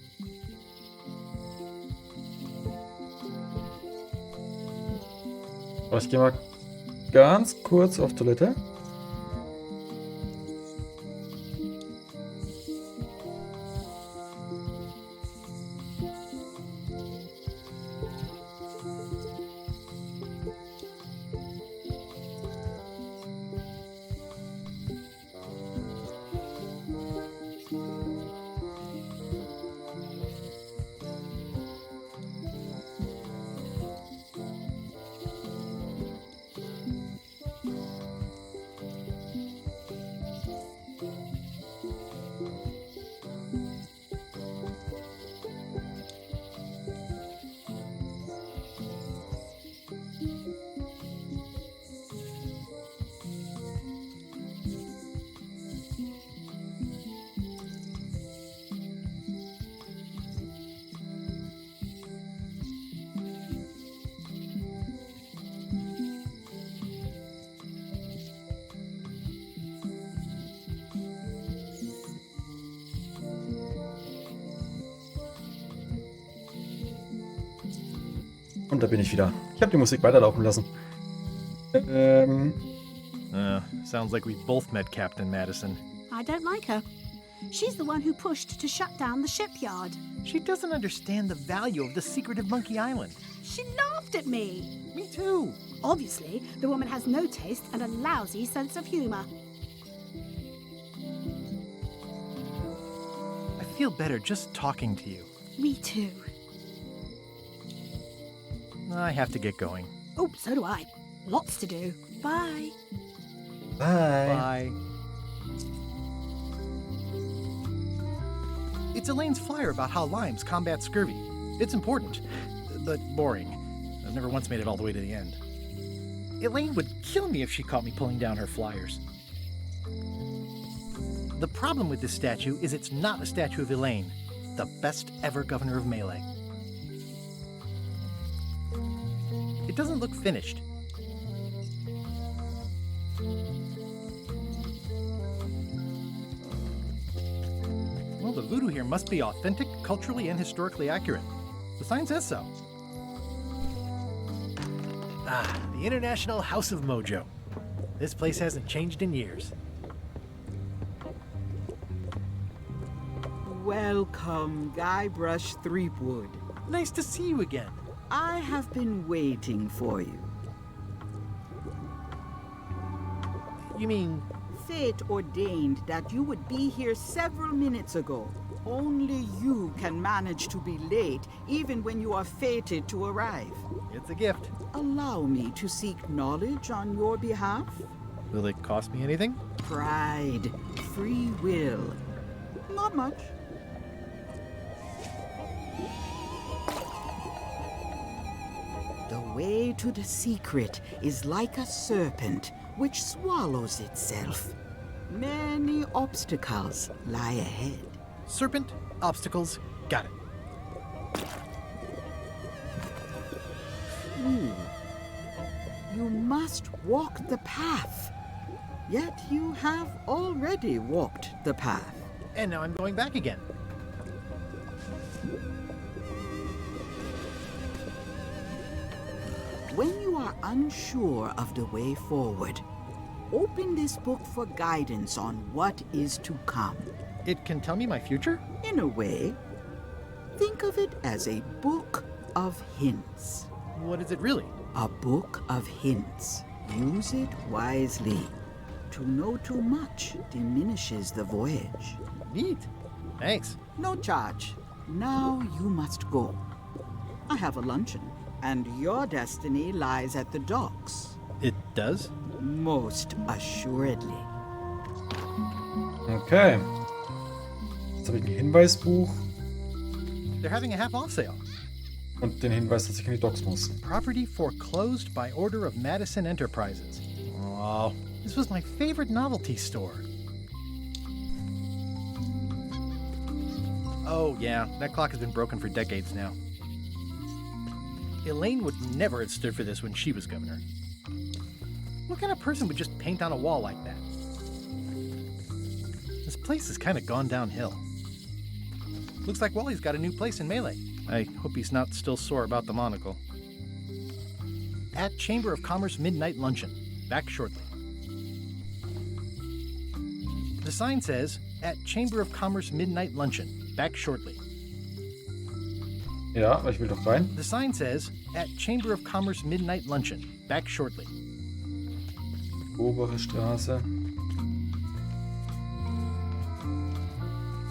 Speaker 1: Ich gehe mal ganz kurz auf Toilette. Und da bin ich wieder. Ich habe die Musik weiterlaufen lassen.
Speaker 2: Sounds like we both met Captain Madison.
Speaker 13: I don't like her. She's the one who pushed to shut down the shipyard.
Speaker 2: She doesn't understand the value of the secret of Monkey Island.
Speaker 13: She laughed at me.
Speaker 2: Me too.
Speaker 13: Obviously, the woman has no taste and a lousy sense of humor.
Speaker 2: I feel better just talking to you.
Speaker 13: Me too.
Speaker 2: I have to get going.
Speaker 13: Oh, so do I. Lots to do. Bye.
Speaker 1: Bye.
Speaker 2: Bye. It's Elaine's flyer about how limes combat scurvy. It's important, but boring. I've never once made it all the way to the end. Elaine would kill me if she caught me pulling down her flyers. The problem with this statue is it's not a statue of Elaine, the best ever governor of Mêlée. It doesn't look finished. Well, the voodoo here must be authentic, culturally, and historically accurate. The sign says so. Ah, the International House of Mojo. This place hasn't changed in years.
Speaker 14: Welcome, Guybrush Threepwood.
Speaker 2: Nice to see you again.
Speaker 14: I have been waiting for you.
Speaker 2: You mean...
Speaker 14: Fate ordained that you would be here several minutes ago. Only you can manage to be late, even when you are fated to arrive.
Speaker 2: It's a gift.
Speaker 14: Allow me to seek knowledge on your behalf.
Speaker 2: Will it cost me anything?
Speaker 14: Pride, free will. Not much. The way to the secret is like a serpent which swallows itself. Many obstacles lie ahead.
Speaker 2: Serpent, obstacles, got it.
Speaker 14: You must walk the path. Yet you have already walked the path.
Speaker 2: And now I'm going back again.
Speaker 14: When you are unsure of the way forward, open this book for guidance on what is to come.
Speaker 2: It can tell me my future?
Speaker 14: In a way. Think of it as a book of hints.
Speaker 2: What is it really?
Speaker 14: A book of hints. Use it wisely. To know too much diminishes the voyage.
Speaker 2: Neat. Thanks.
Speaker 14: No charge. Now you must go. I have a luncheon, and your destiny lies at the docks.
Speaker 2: It does?
Speaker 14: Most assuredly.
Speaker 1: Okay. Jetzt habe ich ein Hinweisbuch.
Speaker 2: They're having a half-off sale.
Speaker 1: Und den Hinweis, dass ich in die Docks muss.
Speaker 2: Property foreclosed by order of Madison Enterprises. Oh, this was my favorite novelty store. Oh, yeah, that clock has been broken for decades now. Elaine would never have stood for this when she was governor. What kind of person would just paint on a wall like that? This place has kind of gone downhill. Looks like Wally's got a new place in Mêlée. I hope he's not still sore about the monocle. At Chamber of Commerce Midnight Luncheon. Back shortly. The sign says, at Chamber of Commerce Midnight Luncheon. Back shortly.
Speaker 1: Ja, aber ich will doch rein.
Speaker 2: The sign says, at Chamber of Commerce Midnight Luncheon. Back shortly.
Speaker 1: Obere Straße.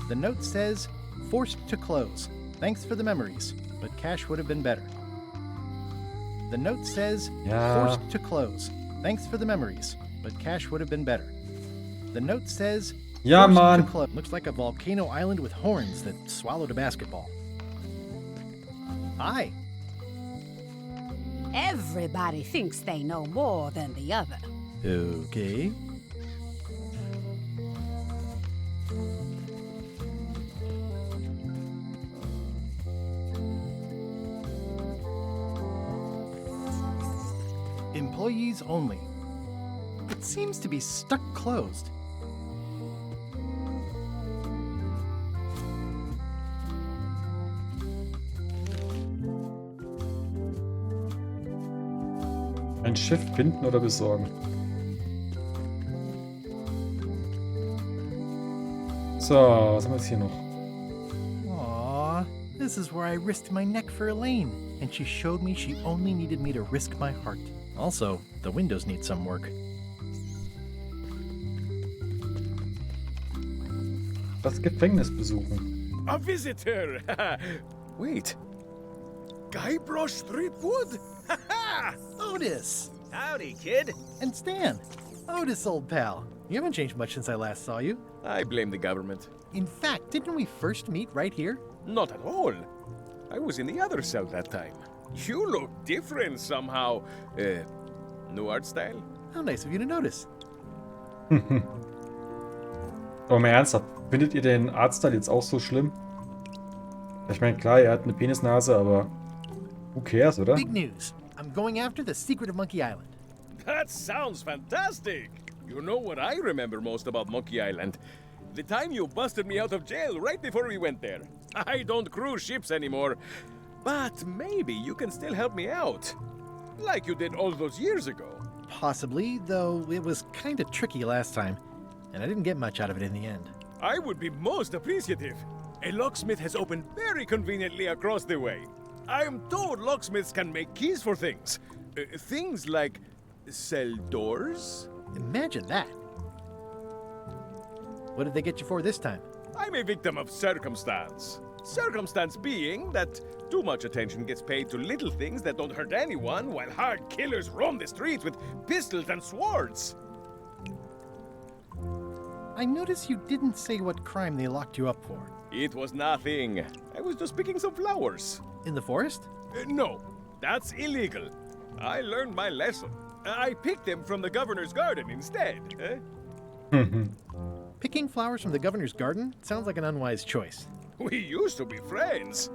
Speaker 2: The note says, forced to close. Thanks for the memories, but cash would have been better. The note says, forced to close. Thanks for the memories, but cash would have been better. The note says,
Speaker 1: Ja,
Speaker 2: forced
Speaker 1: Mann.
Speaker 2: to close. Looks like a volcano island with horns that swallowed a basketball. Hi.
Speaker 15: Everybody thinks they know more than the other.
Speaker 2: Okay. Employees only. It seems to be stuck closed.
Speaker 1: Ein Schiff binden oder besorgen. So, was haben wir jetzt hier noch?
Speaker 2: Aww, this is where I risked my neck for Elaine, and she showed me she only needed me to risk my heart. Also, the windows need some work.
Speaker 1: Das Gefängnis besuchen.
Speaker 6: A visitor! Wait. Guybrush Threepwood?
Speaker 2: Otis!
Speaker 16: Howdy, kid.
Speaker 2: And Stan. Otis, old pal. You haven't changed much since I last saw you.
Speaker 6: I blame the government.
Speaker 2: In fact, didn't we first meet right here?
Speaker 6: Not at all. I was in the other cell that time. You look different somehow. New art style?
Speaker 2: How nice of you to notice.
Speaker 1: Aber mal ernsthaft, findet ihr den Artstyle jetzt auch so schlimm? Ich meine, klar, er hat eine Penisnase, aber who cares, oder?
Speaker 2: Big news. I'm going after the secret of Monkey Island.
Speaker 6: That sounds fantastic! You know what I remember most about Monkey Island? The time you busted me out of jail right before we went there. I don't cruise ships anymore. But maybe you can still help me out. Like you did all those years ago.
Speaker 2: Possibly, though it was kind of tricky last time, and I didn't get much out of it in the end.
Speaker 6: I would be most appreciative. A locksmith has opened very conveniently across the way. I am told locksmiths can make keys for things. Things like cell doors?
Speaker 2: Imagine that. What did they get you for this time?
Speaker 6: I'm a victim of circumstance. Circumstance being that too much attention gets paid to little things that don't hurt anyone, while hard killers roam the streets with pistols and swords.
Speaker 2: I notice you didn't say what crime they locked you up for.
Speaker 6: It was nothing. I was just picking some flowers.
Speaker 2: In the forest?
Speaker 6: No, that's illegal. I learned my lesson. I picked them from the governor's garden instead.
Speaker 2: Picking flowers from the governor's garden sounds like an unwise choice.
Speaker 6: We used to be friends.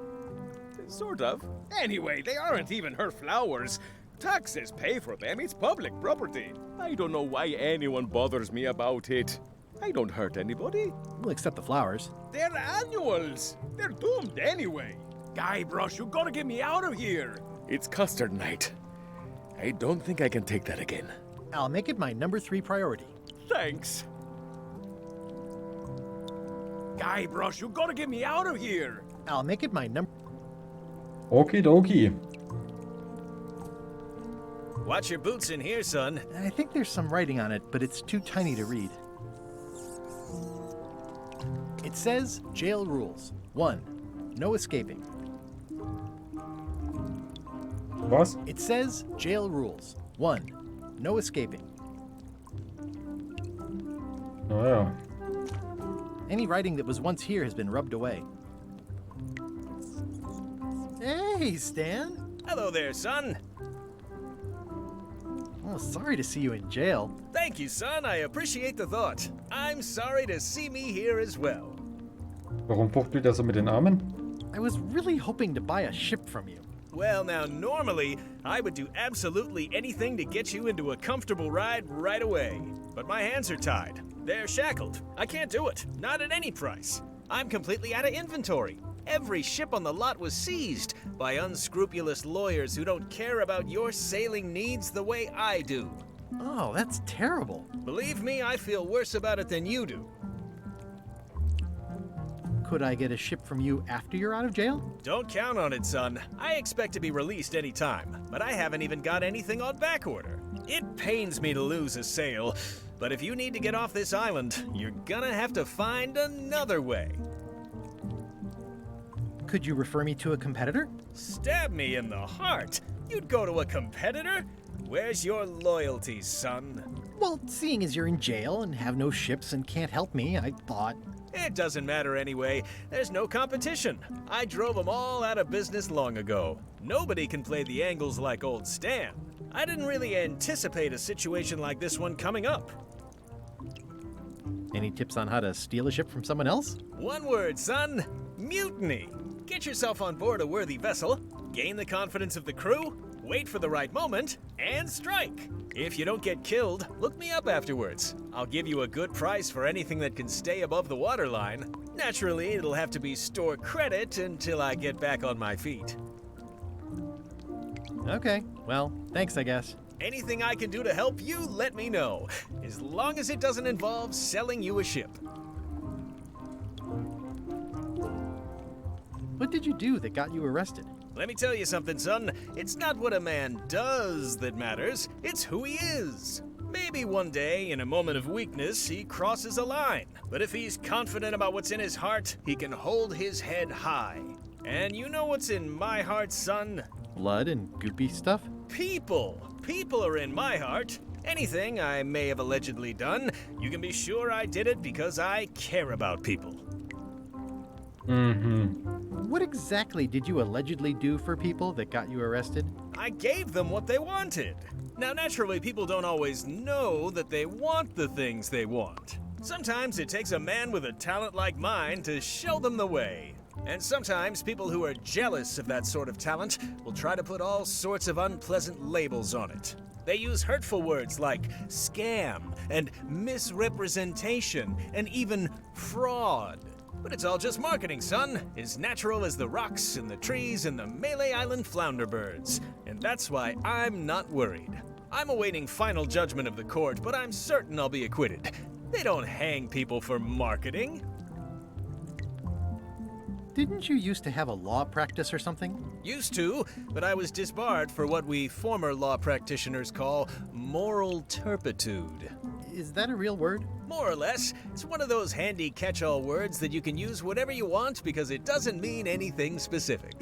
Speaker 6: Sort of. Anyway, they aren't even her flowers. Taxes pay for them. It's public property. I don't know why anyone bothers me about it. I don't hurt anybody.
Speaker 2: We'll accept the flowers.
Speaker 6: They're annuals. They're doomed anyway. Guybrush, you gotta get me out of here. It's custard night. I don't think I can take that again.
Speaker 2: I'll make it my number 3 priority.
Speaker 6: Thanks. Guybrush, you gotta get me out of here.
Speaker 2: I'll make it my number...
Speaker 1: Okie dokie.
Speaker 16: Watch your boots in here, son.
Speaker 2: I think there's some writing on it, but it's too tiny to read. It says, jail rules. 1. No escaping.
Speaker 1: Was?
Speaker 2: It says, jail rules. 1. No escaping.
Speaker 1: Oh ja.
Speaker 2: Any writing that was once here has been rubbed away. Hey, Stan.
Speaker 16: Hello there, son.
Speaker 2: Oh, sorry to see you in jail.
Speaker 16: Thank you, son. I appreciate the thought. I'm sorry to see me here as well.
Speaker 1: Warum fuchtelt er so mit den Armen?
Speaker 2: I was really hoping to buy a ship from you.
Speaker 16: Well, now, normally, I would do absolutely anything to get you into a comfortable ride right away. But my hands are tied. They're shackled. I can't do it. Not at any price. I'm completely out of inventory. Every ship on the lot was seized by unscrupulous lawyers who don't care about your sailing needs the way I do.
Speaker 2: Oh, that's terrible.
Speaker 16: Believe me, I feel worse about it than you do.
Speaker 2: Could I get a ship from you after you're out of jail?
Speaker 16: Don't count on it, son. I expect to be released any time, but I haven't even got anything on back order. It pains me to lose a sail, but if you need to get off this island, you're gonna have to find another way.
Speaker 2: Could you refer me to a competitor?
Speaker 16: Stab me in the heart. You'd go to a competitor? Where's your loyalty, son?
Speaker 2: Well, seeing as you're in jail and have no ships and can't help me, I thought...
Speaker 16: It doesn't matter anyway. There's no competition. I drove them all out of business long ago. Nobody can play the angles like old Stan. I didn't really anticipate a situation like this one coming up.
Speaker 2: Any tips on how to steal a ship from someone else?
Speaker 16: One word, son. Mutiny. Get yourself on board a worthy vessel, gain the confidence of the crew, wait for the right moment, and strike. If you don't get killed, look me up afterwards. I'll give you a good price for anything that can stay above the waterline. Naturally, it'll have to be store credit until I get back on my feet.
Speaker 2: Okay, well, thanks, I guess.
Speaker 16: Anything I can do to help you, let me know. As long as it doesn't involve selling you a ship.
Speaker 2: What did you do that got you arrested?
Speaker 16: Let me tell you something, son. It's not what a man does that matters, it's who he is. Maybe one day, in a moment of weakness, he crosses a line. But if he's confident about what's in his heart, he can hold his head high. And you know what's in my heart, son?
Speaker 2: Blood and goopy stuff?
Speaker 16: People! people are in my heart, anything I may have allegedly done, you can be sure I did it because I care about people.
Speaker 2: What exactly did you allegedly do for people that got you arrested?
Speaker 16: I gave them what they wanted. Now, naturally, people don't always know that they want the things they want. Sometimes it takes a man with a talent like mine to show them the way. And sometimes people who are jealous of that sort of talent will try to put all sorts of unpleasant labels on it. They use hurtful words like scam and misrepresentation and even fraud. But it's all just marketing, son. As natural as the rocks and the trees and the Mêlée Island flounder birds. And that's why I'm not worried. I'm awaiting final judgment of the court, but I'm certain I'll be acquitted. They don't hang people for marketing.
Speaker 2: Didn't you used to have a law practice or something?
Speaker 16: Used to, but I was disbarred for what we former law practitioners call moral turpitude.
Speaker 2: Is that a real word?
Speaker 16: More or less. It's one of those handy catch-all words that you can use whatever you want because it doesn't mean anything specific.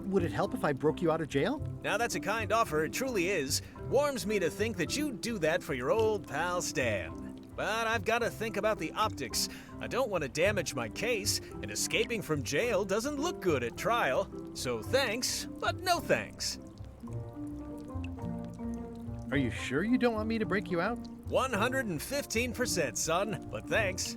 Speaker 2: Would it help if I broke you out of jail?
Speaker 16: Now that's a kind offer, it truly is. Warms me to think that you'd do that for your old pal Stan. But I've got to think about the optics. I don't want to damage my case, and escaping from jail doesn't look good at trial. So thanks, but no thanks.
Speaker 2: Are you sure you don't want me to break you out?
Speaker 16: 115%, son, but thanks.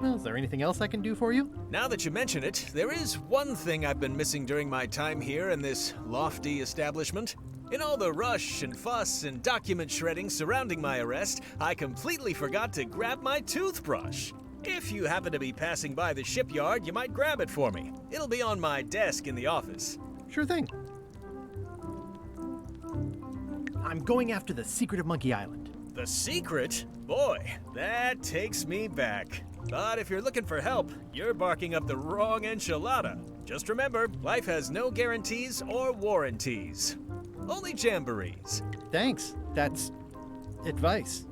Speaker 2: Well, is there anything else I can do for you?
Speaker 16: Now that you mention it, there is one thing I've been missing during my time here in this lofty establishment. In all the rush and fuss and document shredding surrounding my arrest, I completely forgot to grab my toothbrush. If you happen to be passing by the shipyard, you might grab it for me. It'll be on my desk in the office.
Speaker 2: Sure thing. I'm going after the secret of Monkey Island.
Speaker 16: The secret? Boy, that takes me back. But if you're looking for help, you're barking up the wrong enchilada. Just remember, life has no guarantees or warranties. Only jamborees.
Speaker 2: Thanks. That's advice.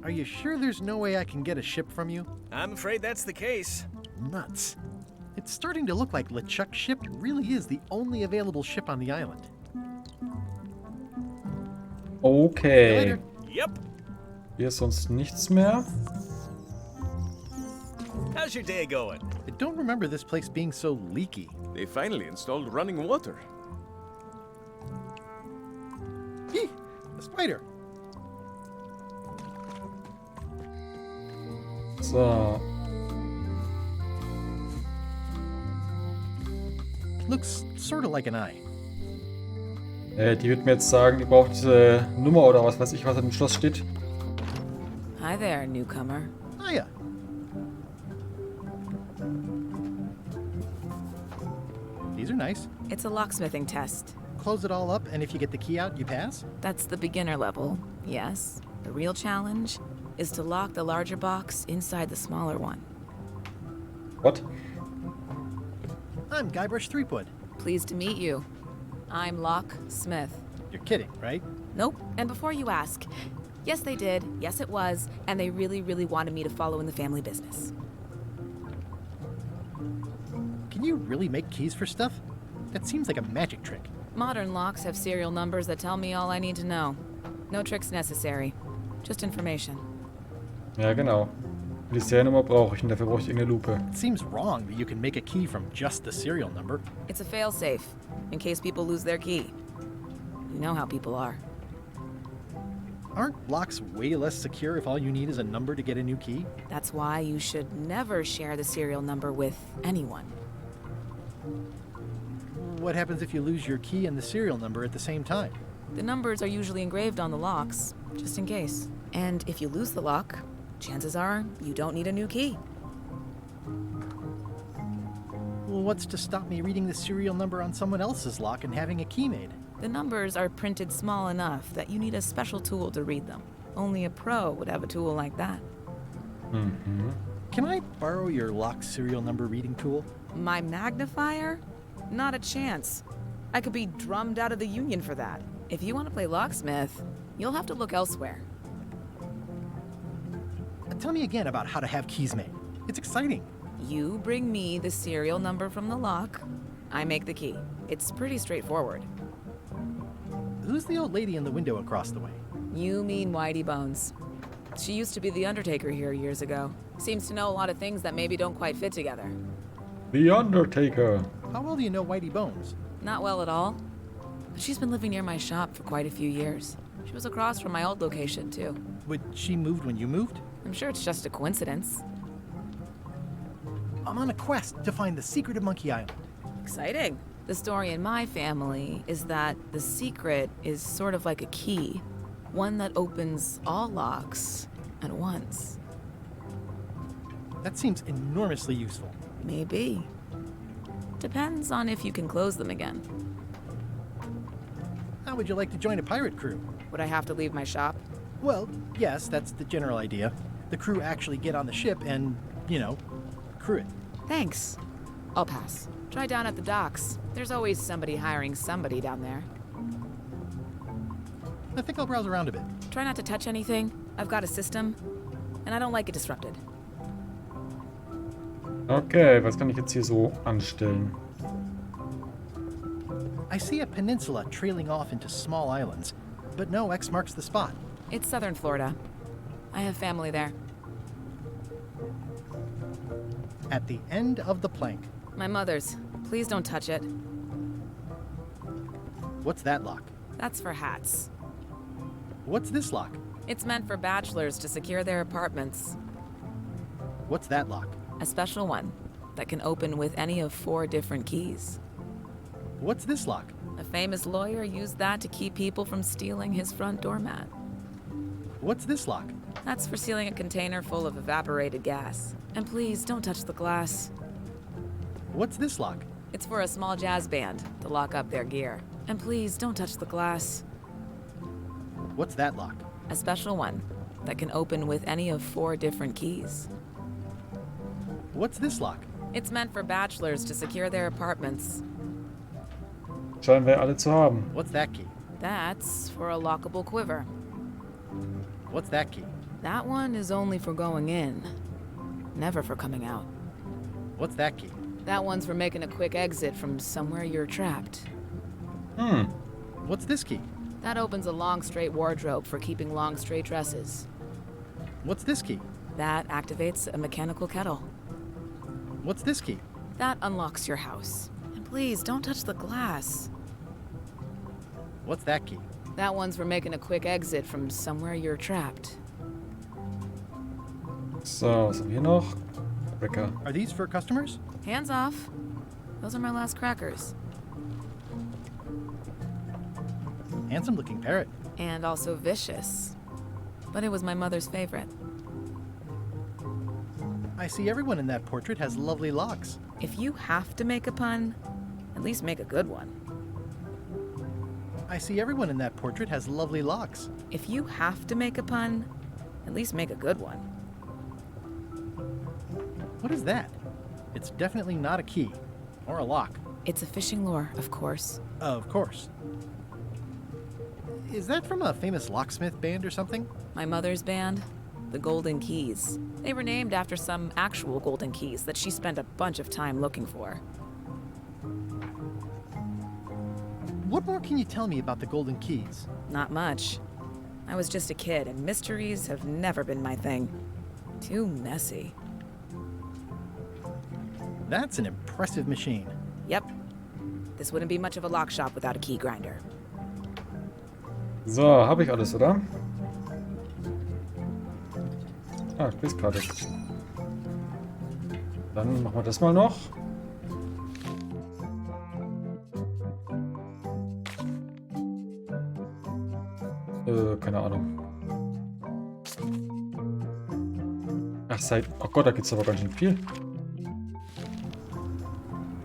Speaker 2: Are you sure there's no way I can get a ship from you?
Speaker 16: I'm afraid that's the case.
Speaker 2: Nuts. It's starting to look like LeChuck's ship really is the only available ship on the island.
Speaker 1: Okay.
Speaker 16: Yep.
Speaker 1: Hier ist sonst nichts mehr.
Speaker 16: How's your day going?
Speaker 2: I don't remember this place being so leaky.
Speaker 6: They finally installed running water.
Speaker 2: Eeh, a spider.
Speaker 1: So.
Speaker 2: Looks sort of like an eye.
Speaker 1: Die wird mir jetzt sagen, die braucht diese Nummer oder was weiß ich, was im Schloss steht.
Speaker 11: Hi there, newcomer.
Speaker 2: Hiya. These are nice.
Speaker 11: It's a locksmithing test.
Speaker 2: Close it all up, and if you get the key out, you pass?
Speaker 11: That's the beginner level, yes. The real challenge is to lock the larger box inside the smaller one.
Speaker 1: What?
Speaker 2: I'm Guybrush Threepwood.
Speaker 11: Pleased to meet you. I'm Locksmith.
Speaker 2: You're kidding, right?
Speaker 11: Nope. And before you ask, yes they did, yes it was, and they really, really wanted me to follow in the family business.
Speaker 2: Can you really make keys for stuff? That seems like a magic trick.
Speaker 11: Modern locks have serial numbers that tell me all I need to know. No tricks necessary. Just information.
Speaker 1: Ja, genau. Die Seriennummer brauche ich und dafür brauche ich irgendeine Lupe.
Speaker 2: It seems wrong that you can make a key from just the serial number.
Speaker 11: It's a failsafe, in case people lose their key. You know how people are.
Speaker 2: Aren't locks way less secure if all you need is a number to get a new key?
Speaker 11: That's why you should never share the serial number with anyone.
Speaker 2: What happens if you lose your key and the serial number at the same time?
Speaker 11: The numbers are usually engraved on the locks, just in case. And if you lose the lock, chances are you don't need a new key.
Speaker 2: Well, what's to stop me reading the serial number on someone else's lock and having a key made?
Speaker 11: The numbers are printed small enough that you need a special tool to read them. Only a pro would have a tool like that.
Speaker 1: Mhm.
Speaker 2: Can I borrow your lock serial number reading tool?
Speaker 11: My magnifier? Not a chance. I could be drummed out of the union for that. If you want to play locksmith, you'll have to look elsewhere.
Speaker 2: Tell me again about how to have keys made. It's exciting.
Speaker 11: You bring me the serial number from the lock. I make the key. It's pretty straightforward.
Speaker 2: Who's the old lady in the window across the way?
Speaker 11: You mean Whitey Bones. She used to be the Undertaker here years ago. Seems to know a lot of things that maybe don't quite fit together.
Speaker 1: The Undertaker.
Speaker 2: How well do you know Whitey Bones?
Speaker 11: Not well at all. But she's been living near my shop for quite a few years. She was across from my old location, too.
Speaker 2: Would she moved when you moved?
Speaker 11: I'm sure it's just a coincidence.
Speaker 2: I'm on a quest to find the secret of Monkey Island.
Speaker 11: Exciting. The story in my family is that the secret is sort of like a key. One that opens all locks at once.
Speaker 2: That seems enormously useful.
Speaker 11: Maybe. Depends on if you can close them again.
Speaker 2: How would you like to join a pirate crew?
Speaker 11: Would I have to leave my shop?
Speaker 2: Well, yes, that's the general idea. The crew actually get on the ship and, crew it.
Speaker 11: Thanks. I'll pass. Try down at the docks. There's always somebody hiring somebody down there.
Speaker 2: I think I'll browse around a bit.
Speaker 11: Try not to touch anything. I've got a system, and I don't like it disrupted.
Speaker 1: Okay, was kann ich jetzt hier so anstellen?
Speaker 2: I see a peninsula trailing off into small islands, but no X marks the spot.
Speaker 11: It's southern Florida. I have family there.
Speaker 2: At the end of the plank.
Speaker 11: My mother's. Please don't touch it.
Speaker 2: What's that lock?
Speaker 11: That's for hats.
Speaker 2: What's this lock?
Speaker 11: It's meant for bachelors to secure their apartments.
Speaker 2: What's that lock?
Speaker 11: A special one that can open with any of 4 different keys.
Speaker 2: What's this lock?
Speaker 11: A famous lawyer used that to keep people from stealing his front doormat.
Speaker 2: What's this lock?
Speaker 11: That's for sealing a container full of evaporated gas. And please, don't touch the glass.
Speaker 2: What's this lock?
Speaker 11: It's for a small jazz band to lock up their gear. And please, don't touch the glass.
Speaker 2: What's that lock?
Speaker 11: A special one that can open with any of 4 different keys.
Speaker 2: What's this lock?
Speaker 11: It's meant for bachelors to secure their apartments.
Speaker 1: Scheinen wir alle zu haben.
Speaker 2: What's that key?
Speaker 11: That's for a lockable quiver.
Speaker 2: What's that key?
Speaker 11: That one is only for going in, never for coming out.
Speaker 2: What's that key?
Speaker 11: That one's for making a quick exit from somewhere you're trapped.
Speaker 2: What's this key?
Speaker 11: That opens a long straight wardrobe for keeping long straight dresses.
Speaker 2: What's this key?
Speaker 11: That activates a mechanical kettle.
Speaker 2: What's this key?
Speaker 11: That unlocks your house. And please, don't touch the glass.
Speaker 2: What's that key?
Speaker 11: That one's for making a quick exit from somewhere you're trapped.
Speaker 1: So, was haben wir hier noch? Cracker.
Speaker 2: Are these for customers?
Speaker 11: Hands off. Those are my last crackers.
Speaker 2: Handsome looking parrot.
Speaker 11: And also vicious. But it was my mother's favorite.
Speaker 2: I see everyone in that portrait has lovely locks.
Speaker 11: If you have to make a pun, at least make a good one.
Speaker 2: I see everyone in that portrait has lovely locks.
Speaker 11: If you have to make a pun, at least make a good one.
Speaker 2: What is that? It's definitely not a key. Or a lock.
Speaker 11: It's a fishing lure, of course.
Speaker 2: Of course. Is that from a famous locksmith band or something?
Speaker 11: My mother's band, the Golden Keys. They were named after some actual golden keys that she spent a bunch of time looking for.
Speaker 2: What more can you tell me about the Golden Keys?
Speaker 11: Not much. I was just a kid, and mysteries have never been my thing. Too messy.
Speaker 2: That's an impressive machine.
Speaker 11: Yep. This wouldn't be much of a lock shop without a key grinder.
Speaker 1: So, habe ich alles, oder? Ah, Quizkarte. Dann machen wir das mal noch. Keine Ahnung. Ach, oh Gott, da gibt's aber ganz schön viel.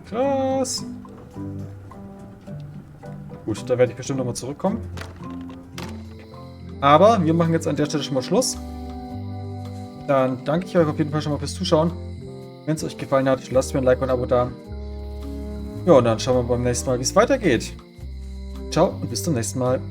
Speaker 1: Krass. Gut, da werde ich bestimmt nochmal zurückkommen. Aber wir machen jetzt an der Stelle schon mal Schluss. Dann danke ich euch auf jeden Fall schon mal fürs Zuschauen. Wenn es euch gefallen hat, lasst mir ein Like und ein Abo da. Ja, und dann schauen wir beim nächsten Mal, wie es weitergeht. Ciao und bis zum nächsten Mal.